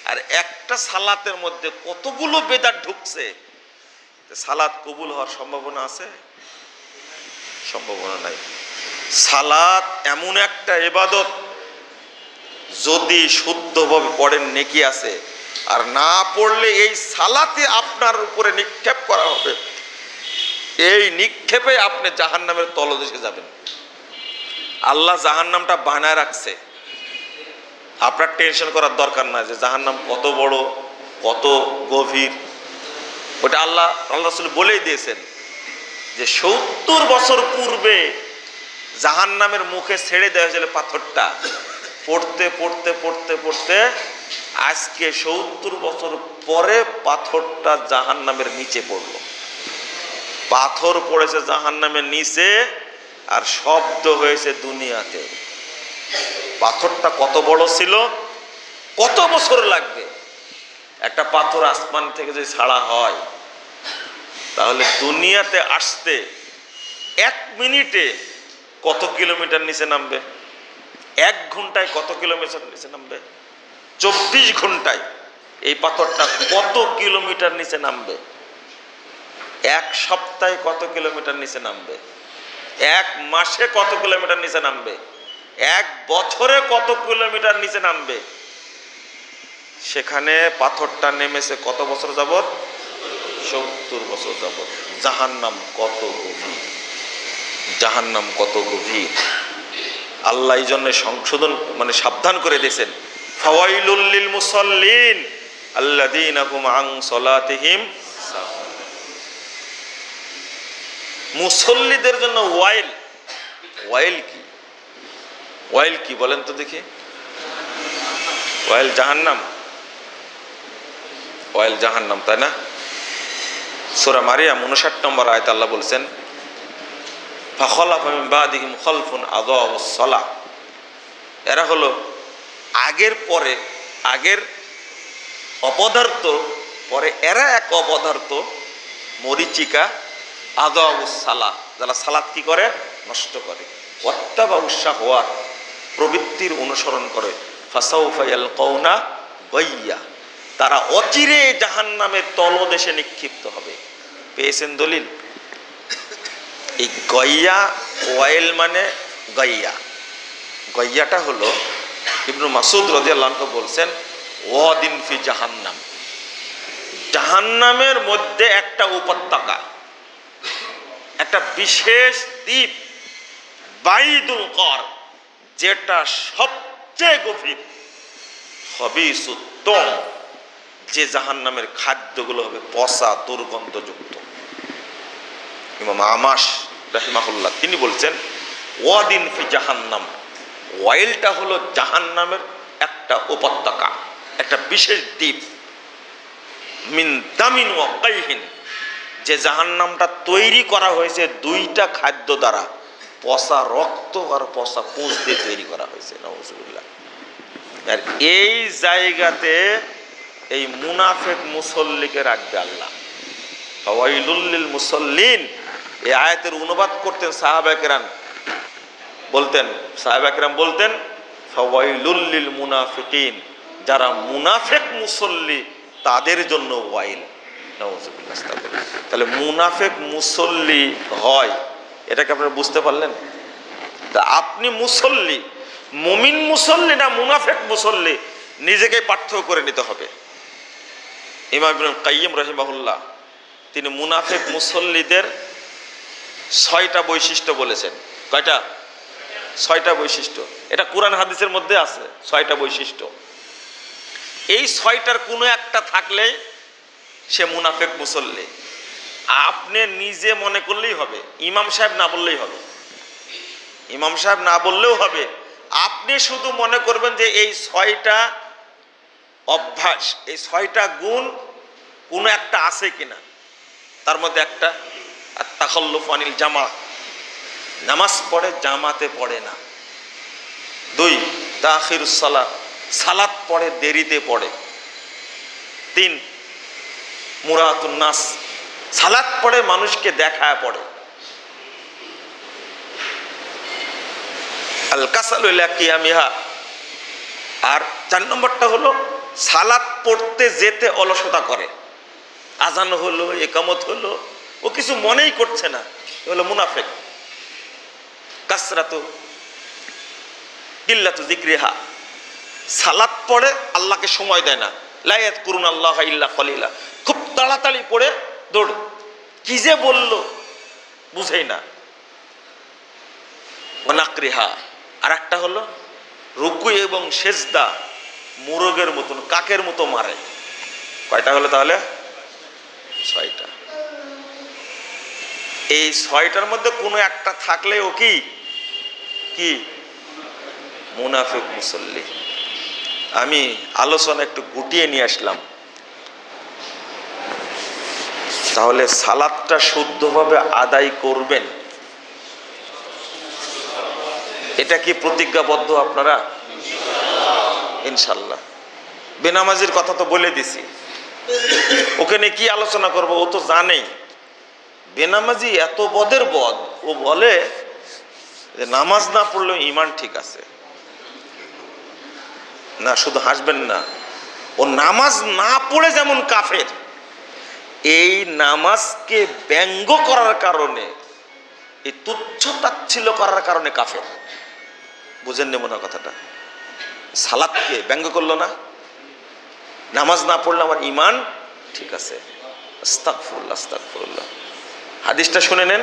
আর একটা সালাতের মধ্যে কতগুলো বেদাত ঢুকছে, সালাত কবুল হওয়ার সম্ভাবনা আছে? সম্ভাবনা নাই। সালাত এমন একটা ইবাদত, যদি শুদ্ধভাবে পড়েন নেকি আছে, আর না পড়লে এই সালাতে আপনার উপরে নিক্ষেপ করা হবে, এই নিক্ষেপে আপনি জাহান্নামের তলদেশে যাবেন। আল্লাহ জাহান্নামটা বানায় রাখছে, আপনার টেনশন করার দরকার নাই যে জাহান্নাম কত বড়, কত গভীর। ওটা আল্লাহ রাসূল বলেই দিয়েছেন যে 70 বছর পূর্বে জাহান্নামের মুখে ছেড়ে দেওয়া হয়েছিল পাথরটা, পড়তে পড়তে পড়তে পড়তে আজকে 70 বছর পরে পাথরটা জাহান্নামের নিচে পড়লো। পাথর পড়েছে জাহান্নামের নিচে, আর শব্দ হয়েছে দুনিয়াতে। পাথরটা কত বড় ছিল, কত বছর লাগবে? একটা পাথর আসমান থেকে যদি ছাড়া হয়, তাহলে দুনিয়াতে আসতে 1 মিনিটে কত কিলোমিটার নিচে নামবে? 1 ঘন্টায় কত কিলোমিটার নিচে নামবে? 24 ঘন্টায় এই পাথরটা কত কিলোমিটার নিচে নামবে? 1 সপ্তাহে কত কিলোমিটার নিচে নামবে? 1 মাসে কত কিলোমিটার নিচে নামবে? 1 বছরে কত কিলোমিটার নিচে নামবে? সেখানে পাথরটা নেমেছে কত বছর যাবত? 70 বছর যাবত। জাহান্নাম কত গভীর, জাহান্নাম কত গভীর। আল্লাহ এই জন্য সংশোধন সাবধান করে দিয়েছেন, ফাওয়াইলুল লিল মুসাল্লিন আল্লাযীনা হুম আন সালাতিহিম সাহুন। মুসল্লিদের জন্য ওয়াইল। ওয়াইল কি? ওয়াইল কি বলেন তো দেখি? ওয়াইল জাহান্নাম। ওয়াইল জাহান্নাম, তাই না? সূরা মারিয়াম 59 নম্বর আয়াত আল্লাহ বলছেন, ফাখলাফা মিন বাদিহিম খালফুন আযাউস সালাহ। এরা হলো আগের অপদার্থ, পরে এরা এক অপদার্থ, মরিচিকা, আযাউস সালাহ, যারা সালাত কি করে? নষ্ট করে। ওয়াত্তাবাউশ শাহওয়াত, প্রবৃত্তির অনুসরণ করে। ফাসাউফা ইয়ালকাউনা গাইয়া, তারা অচিরে জাহান্নামের তলদেশে নিক্ষিপ্ত হবে। পেয়েছেন দলিল? এই গইয়া, ওয়াইল মানে গাইয়া। গইয়াটা হলো ইবনু মাসউদ রাদিয়াল্লাহু আনহু বলছেন, ওয়াদিন ফি জাহান্নাম, জাহান্নামের মধ্যে একটা উপত্যকা, একটা বিশেষ দ্বীপ, বাইদুল কর, যেটা সবচেয়ে গভীর, খবিসুত্তম, যে জাহান্নামের খাদ্যগুলো হবে পচা, দুর্গন্ধযুক্ত। ইমাম আমাশ রাহিমাহুল্লাহ তিনি বলছেন, ওয়াদিন ফি জাহান্নাম, ওয়াইলটা হলো জাহান্নামের একটা উপত্যকা, একটা বিশেষ দ্বীপ। মিন দামিন ওয়া কাইহিন, যে জাহান্নামটা তৈরি করা হয়েছে 2টা খাদ্য দ্বারা, পচা রক্ত আর পচা পুঁজ দিয়ে তৈরি করা হয়েছে। নাউজুবিল্লাহ। আর এই জায়গাতে এই মুনাফিক মুসল্লিকে রাখবে আল্লাহ। ফাওয়াইলুল লিল মুসাল্লিন, এই আয়াতের অনুবাদ করতেন সাহাবা কেরাম, বলতেন ফাওয়াইলুল লিল মুনাফিকিন, যারা মুনাফিক মুসল্লি তাদের জন্য ওয়াইল। নাউজুবিল্লাহ। তাহলে মুনাফিক মুসল্লি হয়, এটাকে আপনারা বুঝতে পারলেন? তা আপনি মুসল্লি, মুমিন মুসল্লি না মুনাফিক মুসল্লি, নিজেকে পার্থক্য করে নিতে হবে। ইমাম ইবনুল কাইয়্যিম রাহিমাহুল্লাহ তিনি মুনাফিক মুসল্লিদের 6টা বৈশিষ্ট্য বলেছেন। কয়টা? 6টা বৈশিষ্ট্য। এটা কোরআন হাদিসের মধ্যে আছে 6টা বৈশিষ্ট্য। এই 6টার কোনো একটা থাকলে সে মুনাফিক মুসল্লি। আপনি নিজে মনে করলেই হবে, ইমাম সাহেব না বললেই হবে, ইমাম সাহেব না বললেও হবে। আপনি শুধু মনে করবেন যে এই 6টা অভ্যাস, এই 6টা গুণ কোনো একটা আছে কিনা। তার মধ্যে একটা আত-তাখাল্লুফ আনিল জামাত, নামাজ পড়ে জামাতে পড়ে না। 2 তাখিরুস সালাত, সালাত পড়ে দেরিতে পড়ে। 3 মুরাতুন নাস, সালাত পড়ে মানুষকে দেখায় পড়ে। আল কাসালু ইলা কিয়ামিহা, আর 4 নম্বরটা হলো সালাত পড়তে যেতে অলসতা করে। আজান হলো, ইকামত হলো, ও কিছু মনেই করছে না, হলো মুনাফিক। কাসরাতু কিল্লাতু যিকরিহা, সালাত পড়ে আল্লাহকে সময় দেয় না। লা ইয়াযকুরুন আল্লাহ ইল্লা কলিলা, খুব তাড়াতাড়ি পড়ে দৌড়, কি যে বলল বুঝেই না। ওয়ানাকরিহা, আর একটা হলো রুকু এবং সেজদা মুরগের মতন, কাকের মতো মারে। কয়টা হলো তাহলে? 6টা। এই 6টার মধ্যে কোনো একটা থাকলে ও কি কি মুনাফিক মুসল্লি। আমি আলোচনা একটু গুটিয়ে নিয়ে আসলাম। তাহলে সালাতটা শুদ্ধভাবে আদায় করবেন, এটা কি প্রতিজ্ঞাবদ্ধ আপনারা? ইনশাল্লাহ। বেনামাজির কথা তো বলে দিছি, ওখানে কি আলোচনা করব, ও তো জানেই। বেনামাজি এত বদের বদ, ও বলে যে নামাজ না পড়লেও ইমান ঠিক আছে। না, শুধু হাসবেন না, ও নামাজ না পড়ে যেমন কাফের, এই নামাজকে ব্যঙ্গ করার কারণে, এই তুচ্ছ তাচ্ছিল্য করার কারণে কাফের। বুঝেননি মনে হয় কথাটা? সালাতকে ব্যঙ্গ করলো না, নামাজ না পড়লে আমার ইমান ঠিক আছে। আস্তাগফিরুল্লাহ, আস্তাগফিরুল্লাহ। হাদিসটা শুনে নেন।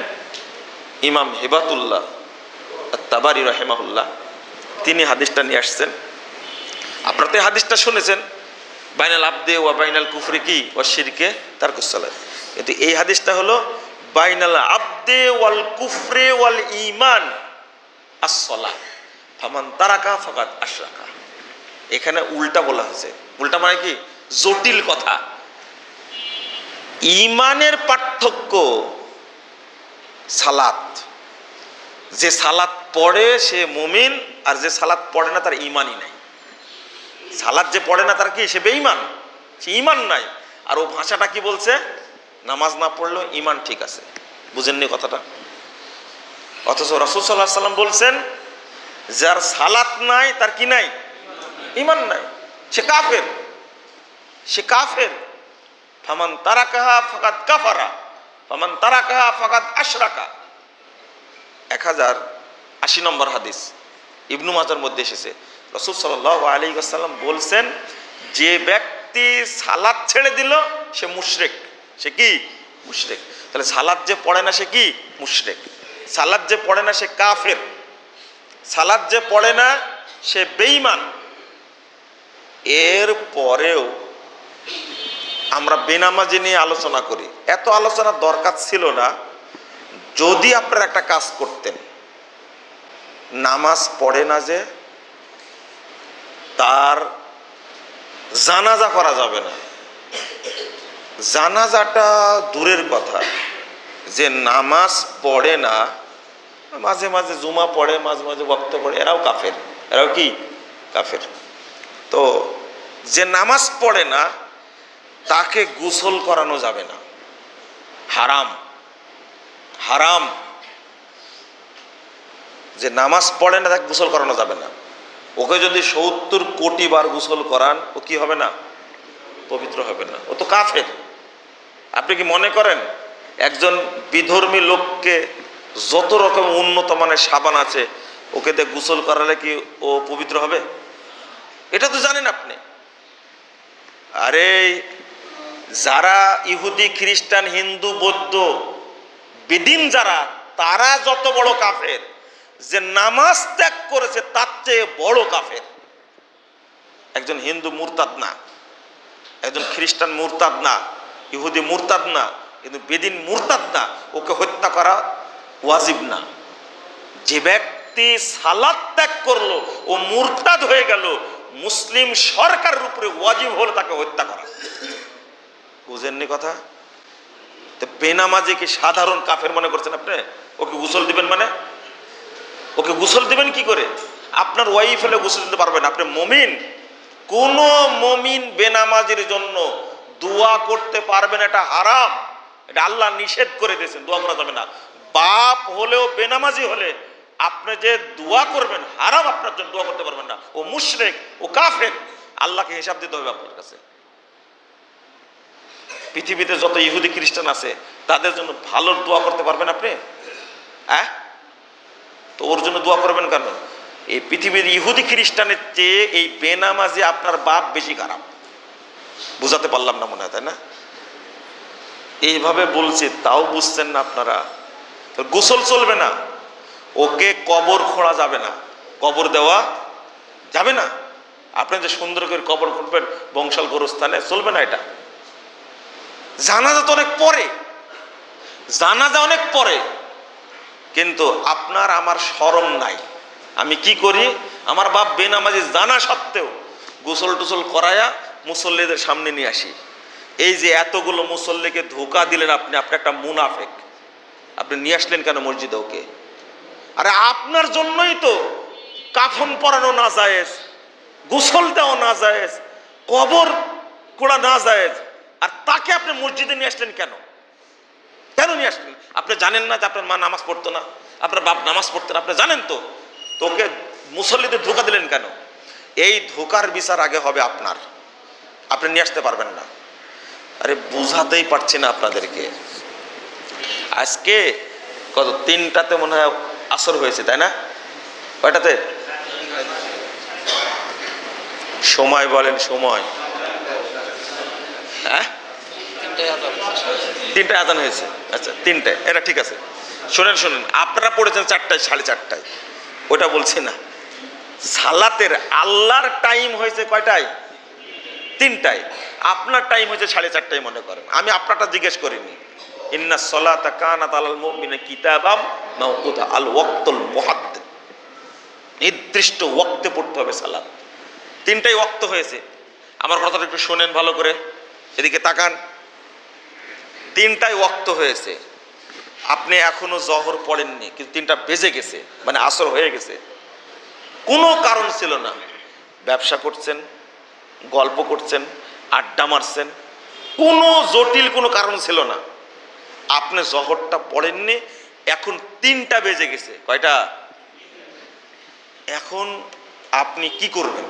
ইমাম হিবাতুল্লাহ আত-তাবারি রাহিমাহুল্লাহ তিনি হাদিসটা নিয়ে আসছেন। আপনারা তো হাদিসটা শুনেছেন, বাইনাল আবদে ওয়া বাইনাল কুফরি কি ওয়া শিরকে তারকুস সালাত। কিন্তু এই হাদিসটা হলো বাইনাল আবদে ওয়াল কুফরে ওয়াল ঈমান আস-সালাহ ফামান তারাকা ফাকাদ আশরাকা। এখানে উল্টা বলা হয়েছে। উল্টা মানে কি? জটিল কথা। ঈমানের পার্থক্য সালাত। যে সালাত পড়ে সে মুমিন, আর যে সালাত পড়ে না তার ঈমানই নাই। সালাত যে পড়ে না তার কি? সে বেঈমান, সে ঈমান নাই। আর ও ভাষাটা কি বলছে? নামাজ না পড়লেও ঈমান ঠিক আছে। বুঝেননি কথাটা? অথচ রাসূল সাল্লাল্লাহু আলাইহি ওয়াসাল্লাম বলছেন যার সালাত নাই তার কি নাই? ঈমান নাই, সে কাফের, সে কাফের। ফামান তারাকাহা ফাকাদ কাফারা ফামান তারাকাহা ফাকাদ আশরাকা। 1080 নম্বর হাদিস ইবনু মাজার মধ্যে এসেছে। রাসূল সাল্লাল্লাহু আলাইহি ওয়াসাল্লাম বলছেন যে ব্যক্তি সালাত ছেড়ে দিল সে মুশরিক। সে কি? মুশরিক। তাহলে সালাত যে পড়ে না সে কি? মুশরিক। সালাত যে পড়ে না সে কাফের। সালাত যে পড়ে না সে বেঈমান। এর পরেও আমরা বেনামাজি নিয়ে আলোচনা করি। এত আলোচনার দরকার ছিল না যদি আপনারা একটা কাজ করতেন। নামাজ পড়ে না যে তার জানাজা করা যাবে না। জানাজাটা দূরের কথা, যে নামাজ পড়ে না, মাঝে মাঝে জুমা পড়ে, মাঝে মাঝে ওয়াক্ত পড়ে, এরাও কাফের। এরাও কি? কাফের। তো যে নামাজ পড়ে না তাকে গোসল করানো যাবে না, হারাম, হারাম। যে নামাজ পড়ে না তাকে গোসল করানো যাবে না। ওকে যদি 70 কোটি বার গোসল করান ও কি হবে না? পবিত্র হবে না, ও তো কাফের। আপনি কি মনে করেন একজন বিধর্মী লোককে যত রকম উন্নত মানের সাবান আছে ওকে দিয়ে গোসল করালে কি ও পবিত্র হবে? এটা তো জানেন আপনি। আরে যারা ইহুদি, খ্রিস্টান, হিন্দু, বৌদ্ধ, বেদিন যারা, তারা যত বড় কাফের, যে নামাজ ত্যাগ করেছে তার চেয়ে বড় কাফের। একজন হিন্দু মুরতাদ না, একজন খ্রিস্টান মুরতাদ না, ইহুদি মুরতাদ না, কিন্তু বেদিন মুরতাদ না, ওকে হত্যা করা ওয়াজিব না। যে ব্যক্তি সালাত ত্যাগ করলো ও মুরতাদ হয়ে গেল, মুসলিম সরকারের উপরে ওয়াজিব হলো তাকে হত্যা করা। বুঝেননি কথা? তো বেনামাজি কি সাধারণ কাফের মনে করছেন আপনি? ওকে গোসল দিবেন মানে? ওকে গোসল দিবেন কি করে? আপনার ওয়াইফ হলে গোসল দিতে পারবেন, আপনি মুমিন। কোন মুমিন বেনামাজির জন্য দোয়া করতে পারবেন, এটা হারাম। এটা আল্লাহ নিষেধ করে দিয়েছেন, দোয়া করা যাবে না। বাপ হলেও বেনামাজি হলে আপনি যে দোয়া করবেন হারাম, আপনার জন্য দোয়া করতে পারবেন না। ও মুশরিক, ও কাফের, আল্লাহকে হিসাব দিতে হবে আপনার কাছে। পৃথিবীতে যত ইহুদি খ্রিস্টান আছে তাদের জন্য ভালো দোয়া করতে পারবেন আপনি? হ্যাঁ, তো ওর জন্য দোয়া করবেন কেন? এই পৃথিবীর ইহুদি খ্রিস্টানের চেয়ে এই বেনামাজি আপনার বাপ বেশি খারাপ। বুঝাতে পারলাম না মনে হয়, তাই না? এইভাবে বলছি তাও বুঝছেন না আপনারা। গোসল চলবে না, ওকে কবর খোঁড়া যাবে না, কবর দেওয়া যাবে না। আপনি যে সুন্দর করে কবর খুঁড়বেন বংশাল গোরস্থানে, চলবে না এটা। জানাজা তো অনেক পরে, জানাজা অনেক পরে, কিন্তু আপনার আমার শরম নাই। আমি কি করি, আমার বাপ বেনামাজি জানা সত্ত্বেও গোসল টোসল করায়া মুসল্লিদের সামনে নিয়ে আসি। এই যে এতগুলো মুসল্লিকে ধোঁকা দিলেন আপনি, আপনি একটা মুনাফেক। আপনি নিয়ে আসলেন কেন মসজিদে ওকে? আরে আপনার জন্যই তো কাফন পরানো না জায়েজ, গোসল দেওয়া না জায়েজ, কবর কোড়া না জায়েজ, আর তাকে আপনি মসজিদে নিয়ে আসলেন কেন? কেন কেন নিয়ে আসলেন? আপনি জানেন না যে আপনার মা নামাজ পড়তো না, আপনার বাপ নামাজ পড়তেন, আপনি জানেন তো, তোকে মুসল্লিদের ধোকা দিলেন কেন? এই ধোকার বিচার আগে হবে আপনার, আপনি নিয়ে আসতে পারবেন না। আরে বুঝাতেই পারছি না আপনাদেরকে। আজকে কত 3টাতে মনে হয় আসর হয়েছে, তাই না? কয়টাতে সময় বলেন? সময় হ্যাঁ 3টায় আজান হয়েছে। আচ্ছা 3টায়, এটা ঠিক আছে। শোনেন শোনেন, আপনারা পড়েছেন 4টায়, 4:30টায়, ওটা বলছি না। সালাতের আল্লাহর টাইম হয়েছে কয়টায়? 3টায়। আপনার টাইম হয়েছে 4:30টায় মনে করেন। আমি আপনারটা জিজ্ঞেস করিনি। ইন্না সলাতা কানাত আলাল মুমিনিনা কিতাবাম মাওকুতা, আল ওয়াক্তুল মুহাদ্দাদ, নির্দিষ্ট ওয়াক্তে পড়তে হবে সালাত। 3টায় ওয়াক্ত হয়েছে। আমার কথাটা একটু শোনেন ভালো করে, এদিকে তাকান। 3টায় ওয়াক্ত হয়েছে, আপনি এখনো জহর পড়েননি, কিন্তু 3টা বেজে গেছে, মানে আসর হয়ে গেছে। কোনো কারণ ছিল না, ব্যবসা করছেন, গল্প করছেন, আড্ডা মারছেন, কোনো জটিল কোনো কারণ ছিল না, আপনি জহরটা পড়েননি, এখন 3টা বেজে গেছে। কয়টা? এখন আপনি কি করবেন?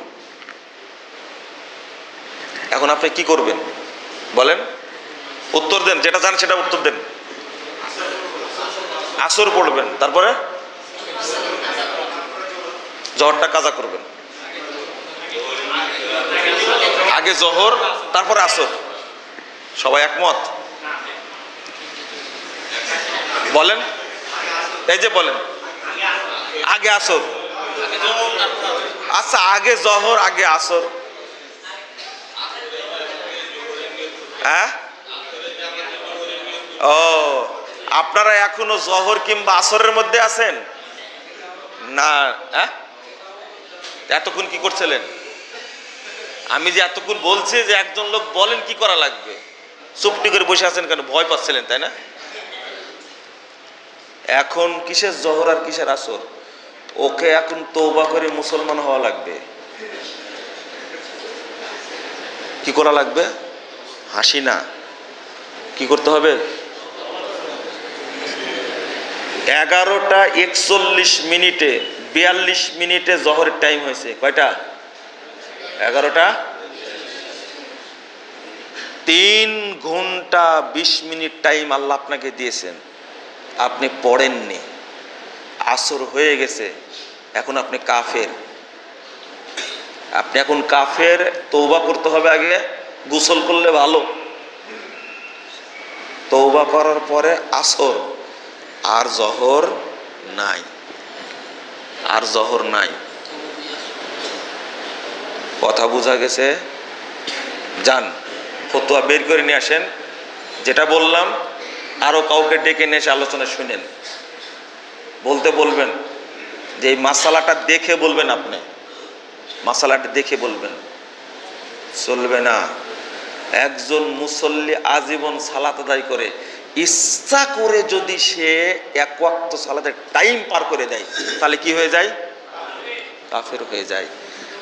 এখন আপনি কি করবেন বলেন? উত্তর দেন, যেটা জানেন সেটা উত্তর দেন। আসর পড়বেন, তারপরে জহরটা কাজা করবেন। আগে জহর, তারপরে আসর। সবাই একমত বলেন? এই যে বলেন আগে আসর। আচ্ছা, আগে জহর আগে আসর, হ্যাঁ? ও, আপনারা এখনো জহর কিংবা আসরের মধ্যে আছেন না? হ্যাঁ, এতক্ষণ কি করছিলেন? আমি যে এতক্ষণ বলছি যে একজন লোক বলেন কি করা লাগবে, চুপটি করে বসে আছেন কেন? ভয় পাচ্ছিলেন তাই না? এখন কিসের জহর আর কিসের আসর? ওকে এখন তওবা করে মুসলমান হওয়া লাগবে। কি করা লাগবে? হাসি না, কি করতে হবে? 11টা 41 জহরের টাইম হয়েছে। কয়টা? 11টা। 3 ঘন্টা 20 মিনিট টাইম আল্লাহ আপনাকে দিয়েছেন, আপনি পড়েননি, আসর হয়ে গেছে, এখন আপনি কাফের। আপনি এখন কাফের, তওবা করতে হবে আগে, গোসল করলে ভালো, তওবা করার পরে আসর, আর জহর নাই, আর জহর নাই। কথা বোঝা গেছে? যান ফতোয়া বের করে নিয়ে আসেন, যেটা বললাম আরো কাউকে ডেকে নিয়ে এসে আলোচনা শুনেন, বলতে বলবেন যে এই মাসালাটা দেখে বলবেন, আপনি মাসালাটা দেখে বলবেন, চলবে না। একজন মুসল্লি আজীবন সালাত আদায় করে, ইচ্ছা করে যদি সে এক ওয়াক্ত সালাতের টাইম পার করে দেয়, তাহলে কি হয়ে যায়? কাফের হয়ে যায়।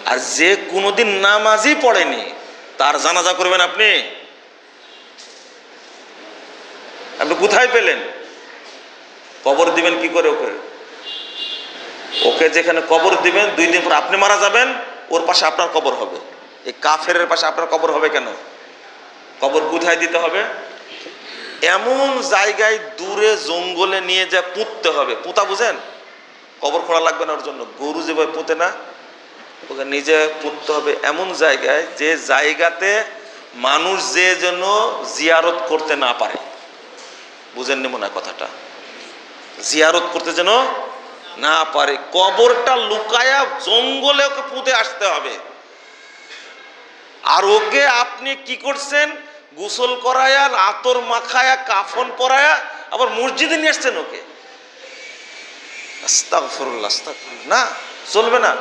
আর যে কোনোদিন নামাজই পড়েনি, তার জানাজা করবেন আপনি? আপনি কোথায় পেলেন? কবর দিবেন কি করে ওকে? ওকে যেখানে কবর দিবেন 2 দিন পর আপনি মারা যাবেন, ওর পাশে আপনার কবর হবে। এই কাফের পাশে আপনার কবর হবে কেন? কবর কোথায় দিতে হবে? এমন জায়গায় দূরে জঙ্গলে নিয়ে যা পুঁততে হবে। পুঁতা বুঝেন? কবর খোঁড়া লাগবে না ওর জন্য, গরু যেভাবে পুঁতে না, ওকে নিজে পুঁততে হবে এমন জায়গায়, যে জায়গাতে মানুষ যে যেন জিয়ারত করতে না পারে। বুঝেননি মনে হয় কথাটা? জিয়ারত করতে যেন না পারে, কবরটা লুকায়া জঙ্গলে ওকে পুঁতে আসতে হবে। আর ওকে আপনি কি করছেন? গোসল করায়া, আতর মাখায়া, কাফন পরায়া, আবার মসজিদে নিয়ে আসছেন ওকে। আস্তাগফিরুল্লাহ, আস্তাগফিরুল্লাহ। না, চলবে না।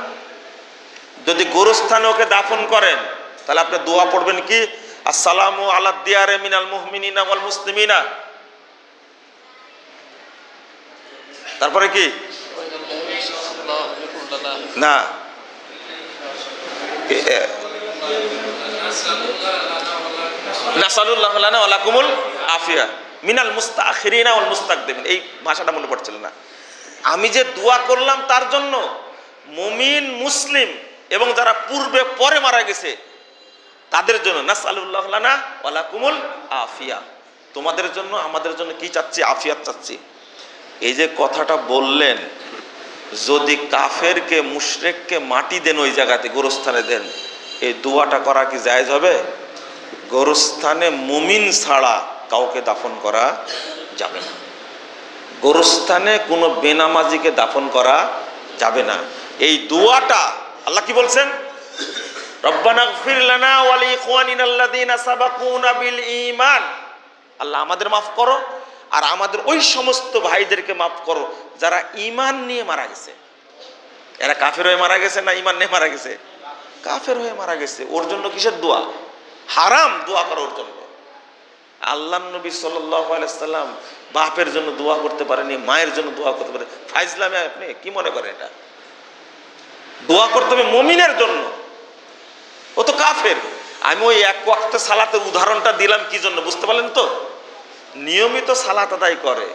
যদি গোরস্থানে ওকে দাফন করেন, তাহলে আপনি দোয়া পড়বেন কি? আসসালামু আলা দিয়ারে মিনাল মুমিনিনা ওয়াল মুসলিমিনা। তারপরে কি? না, নাসালুল্লাহ লানা ওয়া লাকুমুল আফিয়া। মিনাল মুস্তাখিরিনা ওয়াল মুস্তাকদিমিন, এই ভাষাটা মনে পড়ছিল না। আমি যে দোয়া করলাম তার জন্য মুমিন মুসলিম এবং যারা পূর্বে পরে মারা গেছে তাদের জন্য, নাসআলুল্লাহ লানা ওয়া লাকুমুল আফিয়া, তোমাদের জন্য আমাদের জন্য কি চাচ্ছি? আফিয়াত চাচ্ছি। এই যে কথাটা বললেন, যদি কাফেরকে মুশরিককে মাটি দেন ওই জায়গাতে গোরস্থানে দেন, এই দোয়াটা করা কি জায়েজ হবে? গোরস্থানে মুমিন ছাড়া কাউকে দাফন করা যাবে না। গোরস্থানে কোনো বেনামাজিকে দাফন করা যাবে না। এই দোয়াটা আল্লাহ কি বলছেন? রব্বানা গফির লানা ওয়া লিইখওয়ানিনাল্লাযীনা সাবাকুনা বিল ঈমান, আল্লাহ আমাদের মাফ করো আর আমাদের ওই সমস্ত ভাইদেরকে মাফ করো যারা ঈমান নিয়ে মারা গেছে। এরা কাফের হয়ে মারা গেছে না ঈমান নিয়ে মারা গেছে? কাফের হয়ে মারা গেছে। ওর জন্য কিসের দোয়া? হারাম দোয়া করা ওর জন্য। আল্লাহর নবী সাল্লাল্লাহু আলাইহি সাল্লাম বাপের জন্য দোয়া করতে পারেনি, মায়ের জন্য দোয়া করতে পারে? ফাইজলামে আপনি কি মনে করেন? এটা দোয়া করতে হবে মুমিনের জন্য, ও তো কাফের। আমি ওই এক ওয়াক্ত সালাতের উদাহরণটা দিলাম কি জন্য, বুঝতে পারলেন তো? নিয়মিত সালাত আদায় করে।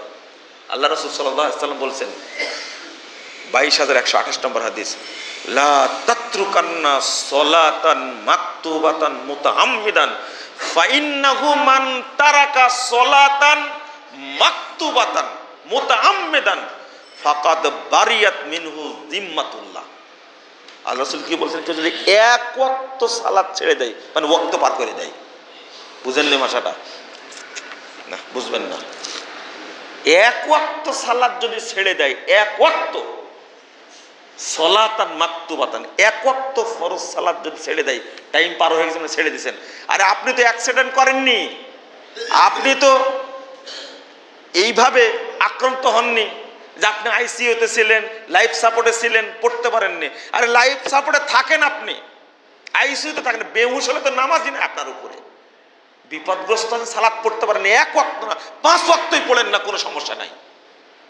আল্লাহ রাসূল সাল্লাল্লাহু আলাইহি সাল্লাম বলছেন 22,128 নম্বর হাদিস, লা তাতরুকান্না সলাতান মাকতুবাতান মুতাআম্মিদান ফাইন্নাহু মান তারাকা সলাতান মাকতুবাতান মুতাআম্মিদান ফাকাদ বারিয়াত মিনহু জিম্মাতুল্লাহ। আল্লাহ রাসূল কি বলছেন? কেউ যদি এক ওয়াক্ত সালাত ছেড়ে দেয়, মানে ওয়াক্ত পার করে দেয়, বুঝেননি ভাষাটা? না, বুঝবেন না। এক ওয়াক্ত সালাত যদি ছেড়ে দেয়, এক ওয়াক্ত সলাতান মাকতুবাতান, এক ওয়াক্ত ফরজ সালাত যদি ছেড়ে দেয়, টাইম পার হয়ে গেছে, ছেড়ে দিয়েছেন। আরে আপনি তো অ্যাক্সিডেন্ট করেননি, আপনি তো এইভাবে আক্রান্ত হননি যে আপনি আইসিইউতে ছিলেন, লাইফ সাপোর্টে ছিলেন, পড়তে পারেননি। আরে লাইফ সাপোর্টে থাকেন, আপনি আইসিইউতে থাকেন, বেহুশ হলে তো নামাজই না আপনার উপরে। বিপদগ্রস্ত সালাত পড়তে পারেন, এক ওয়াক্ত না 5 ওয়াক্তই পড়েন না, কোনো সমস্যা নাই।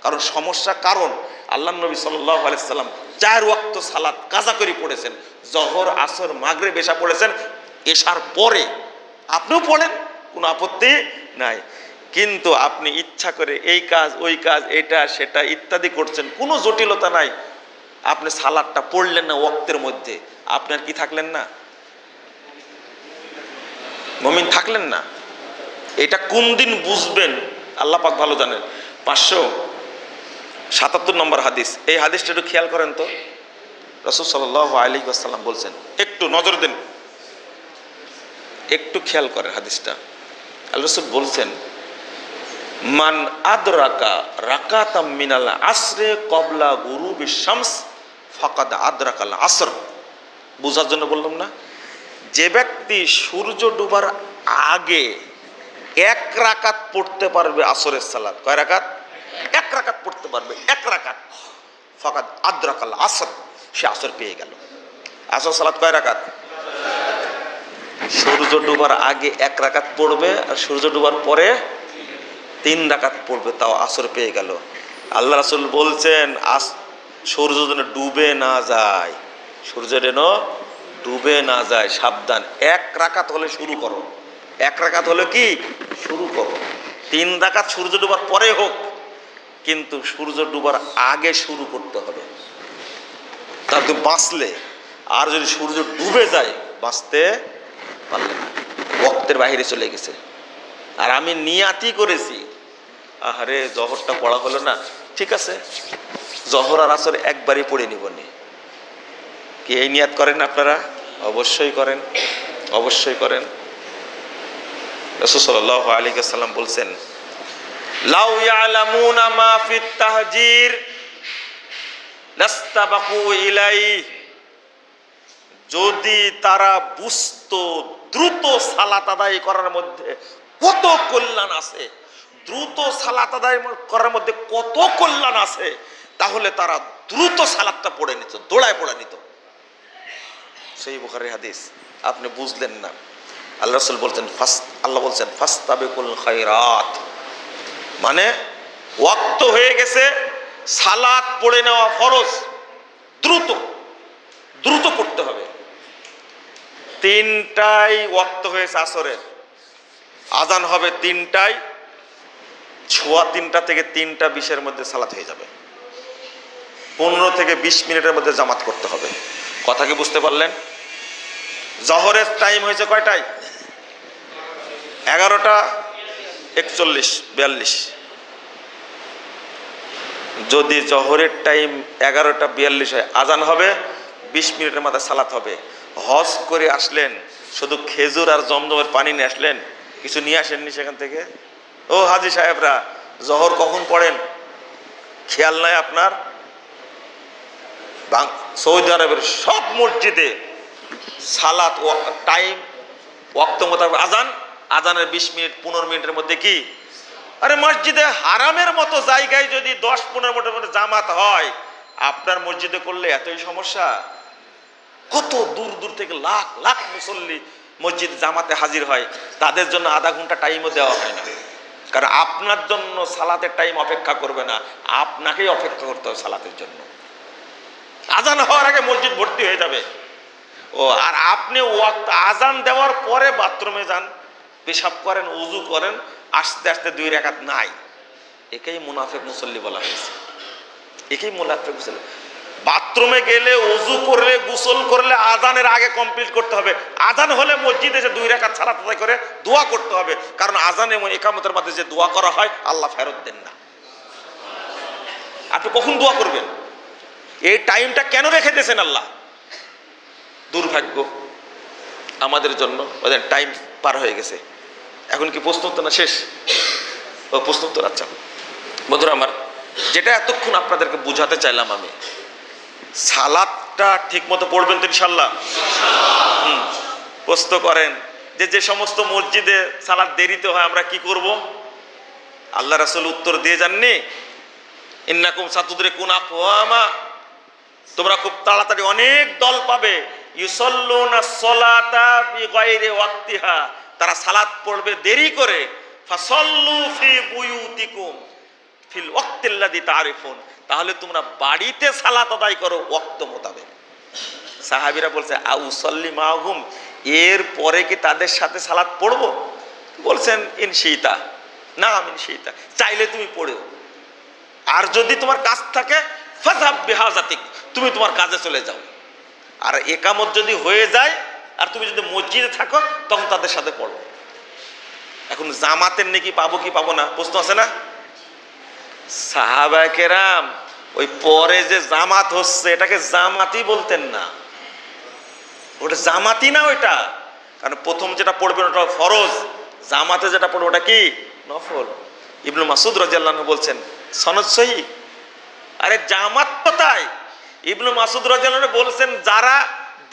কারণ সমস্যা, কারণ আল্লাহ নবী সাল্লাল্লাহু আলাইহি সাল্লাম 4 ওয়াক্ত সালাত কাজা করে পড়েছেন, জহর আসর মাগরিব এশা পড়েছেন, এশার পরে আপনিও পড়েন, কোনো আপত্তি নাই। কিন্তু আপনি ইচ্ছা করে এই কাজ ওই কাজ এটা সেটা ইত্যাদি করছেন, কোনো জটিলতা নাই, আপনি সালাতটা পড়লেন না ওয়াক্তের মধ্যে, আপনার কি থাকলেন না? মুমিন থাকলেন না। এটা কোন দিন বুঝবেন আল্লাহ পাক ভালো জানেন। 577 নম্বর হাদিস, এই হাদিসটা একটু খেয়াল করেন তো। রাসূল সাল্লাল্লাহু আলাইহি ওয়াসাল্লাম বলছেন, একটু নজর দেন, একটু খেয়াল করেন হাদিসটা। আল্লাহ রাসূল বলছেন, মান আদরাকা রাকাতাম মিনাল আসরে ক্বাবলা গুরুবিশ শামস ফাকাদ আদরাকাল আসর। বোঝার জন্য বললাম না? যে ব্যক্তি সূর্য ডুবার আগে 1 রাকাত পড়তে পারবে আসরের সালাত, কয় রাকাত? 1 রাকাত পড়তে পারবে, 1 রাকাত, ফাকাদ আদরাকাল আসর, সে আসর পেয়ে গেল। আসর সালাত কয় রাকাত? সূর্য ডুবার আগে 1 রাকাত পড়বে, আর সূর্য ডুবার পরে 3 রাকাত পড়বে, তাও আসর পেয়ে গেল। আল্লাহ রাসূল বলছেন, সূর্য যেন ডুবে না যায়, সূর্য যেন ডুবে না যায়, সাবধান। 1 রাকাত হলে শুরু করো, 1 রাকাত হলে কি শুরু করো, 3 রাকাত সূর্য ডুবার পরে হোক, কিন্তু সূর্য ডুবার আগে শুরু করতে হবে, তার তো বাঁচলে। আর যদি সূর্য ডুবে যায়, বাঁচতে পারলে না, ওয়াক্তের বাইরে চলে গেছে। আর আমি নিয়াতি করেছি, আহারে জহরটা পড়া হলো না, ঠিক আছে জহর আর আসর একবারই পড়ে নিব নি। কি এই নিয়াত করেন আপনারা? অবশ্যই করেন, অবশ্যই করেন। রাসূল সাল্লাল্লাহু আলাইহি ওয়াসাল্লাম বলছেন, লাউ ইয়ালামুনা মা ফিত তাহজির লাস্তাবাকু ইলাইহি, যদি তারা বুঝতো দ্রুত সালাত আদায় করার মধ্যে কত কল্যাণ আছে, দ্রুত সালাত আদায় করার মধ্যে কত কল্যাণ আছে, তাহলে তারা দ্রুত সালাতটা পড়ে নিত, দৌড়ায় পড়ে নিত। সেই বুখারীর হাদিস, আপনি বুঝলেন না। আল্লাহ রাসূল বলছেন, আল্লাহ বলছেন ফাস্তাবিকুল খায়রাত, মানে ওয়াক্ত হয়ে গেছে, সালাত পড়ে নেওয়া ফরজ, দ্রুত দ্রুত পড়তে হবে। 3টায় ওয়াক্ত হয়েছে আসরের, আজান হবে 3টায়, ছোয়া 3টা থেকে 3টা 20-এর মধ্যে সালাত হয়ে যাবে। 15 থেকে 20 মিনিটের মধ্যে জামাত করতে হবে। কথা কি বুঝতে পারলেন? জহরের টাইম হয়েছে কয়টায়? 11:41-42। যদি জহরের টাইম 11:42 হয়, আজান হবে, 20 মিনিটের মাথায় সালাত হবে। হজ করে আসলেন, শুধু খেজুর আর জমজমের পানি নিয়ে আসলেন, কিছু নিয়ে আসেননি সেখান থেকে? ও হাজি সাহেবরা, জহর কখন পড়েন খেয়াল নাই আপনার? সৌদি আরবের সব মসজিদে সালাত টাইম ওয়াক্ত মোতাবেক আজান, আজানের 20 মিনিট 15 মিনিটের মধ্যে কি? আরে মসজিদে হারামের মতো জায়গায় যদি 10-15 মিনিটের মধ্যে জামাত হয়, আপনার মসজিদে করলে এতই সমস্যা? কত দূর দূর থেকে লাখ লাখ মুসল্লি মসজিদ জামাতে হাজির হয়, তাদের জন্য আধা ঘন্টা টাইমও দেওয়া হয় না। কারণ আপনার জন্য সালাতের টাইম অপেক্ষা করবে না, আপনাকেই অপেক্ষা করতে হবে সালাতের জন্য। আজান হওয়ার আগে মসজিদ ভর্তি হয়ে যাবে। ও আর আপনি আজান দেওয়ার পরে বাথরুমে যান, পেশাব করেন, উজু করেন, আস্তে আস্তে 2 রাকাত নাই। একেই মুনাফিক মুসল্লি বলা হয়েছে। একেই মুনাফিক মুসল্লি। বাথরুমে গেলে, উজু করলে, গোসল করলে আজানের আগে কমপ্লিট করতে হবে। আজান হলে মসজিদে এসে 2 রাকাত সালাত আদায় করে দোয়া করতে হবে। কারণ আজান এবং ইকামতের মধ্যে যে দোয়া করা হয়, আল্লাহ ফেরত দেন না। আপনি কখন দোয়া করবেন? এই টাইমটা কেন রেখে দিয়েছেন আল্লাহ? দুর্ভাগ্য আমাদের জন্য। টাইম পার হয়ে গেছে, এখন কি প্রশ্ন উত্তর না শেষ? ও প্রশ্ন উত্তর। আচ্ছা বন্ধুরা আমার, যেটা এতক্ষণ আপনাদেরকে বুঝাতে চাইলাম আমি, সালাতটা ঠিক মতো পড়বেন তো ইনশাল্লাহ? প্রশ্ন করেন যে সমস্ত মসজিদে সালাত দেরিতে হয় আমরা কি করব? আল্লাহ রাসূল উত্তর দিয়ে যাননি, ইন্নাকুম সাতুদরিকুনা আকওয়ামা, তোমরা খুব তাড়াতাড়ি অনেক দল পাবে, ইউসাল্লুনা সলাতা বিগাইরি ওয়াক্তিহা, তারা সালাত পড়বে দেরি করে, ফাসাল্লু ফি বুয়ুতিকুম ফিল ওয়াক্তিল্লাযী তারিফুন, তাহলে তোমরা বাড়িতে সালাত আদায় করো ওয়াক্ত মোতাবেক। সাহাবীরা বলছে আউসাল্লি মাহুম, এর পরে কি তাদের সাথে সালাত পড়বো? বলছেন ইনশিতা, না ইনশিতা, চাইলে তুমি পড়ো, আর যদি তোমার কাজ থাকে ফাযহাব বিহাজাতিক, তুমি তোমার কাজে চলে যাও। আর একামত যদি হয়ে যায় আর তুমি যদি মসজিদে থাকো, তখন তাদের সাথে পড়ো। এখন জামাতের নেকি পাবো কি পাবো না প্রশ্ন আছে না? সাহাবায়ে কেরাম ওই পরে যে জামাত হচ্ছে এটাকে জামাতই বলতেন না, ওটা জামাতই না ওইটা। কারণ প্রথম যেটা পড়বেন ওটা ফরজ, জামাতে যেটা পড়বে ওটা কি? নফল। ইবনে মাসউদ রাদিয়াল্লাহু আনহু বলছেন, সনদ সহিহ, আরে জামাত কোথায়? ইবনে মাসউদ রাদিয়াল্লাহু আনহু বলছেন, যারা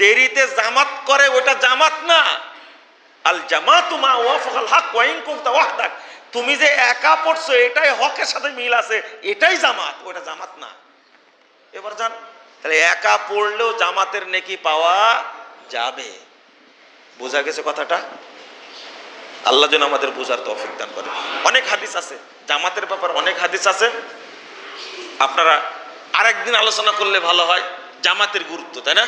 দেরিতে জামাত করে ওটা জামাত না। আল জামাতু মা ওয়াফাকাল হক ওয়া ইন কুনতা ওয়াহদাক, তুমি যে একা পড়ছো এটাই হকের সাথে মিল আছে, এটাই জামাত, ওটা জামাত না। এবার জান, তাহলে একা পড়লেও জামাতের নেকি পাওয়া যাবে। বোঝা গেছে কথাটা? আল্লাহ যেন আমাদের বোঝার তৌফিক দান করে। অনেক হাদিস আছে জামাতের ব্যাপার, অনেক হাদিস আছে, আপনারা আরেকদিন আলোচনা করলে ভালো হয়। জামাতের গুরুত্ব, তাই না?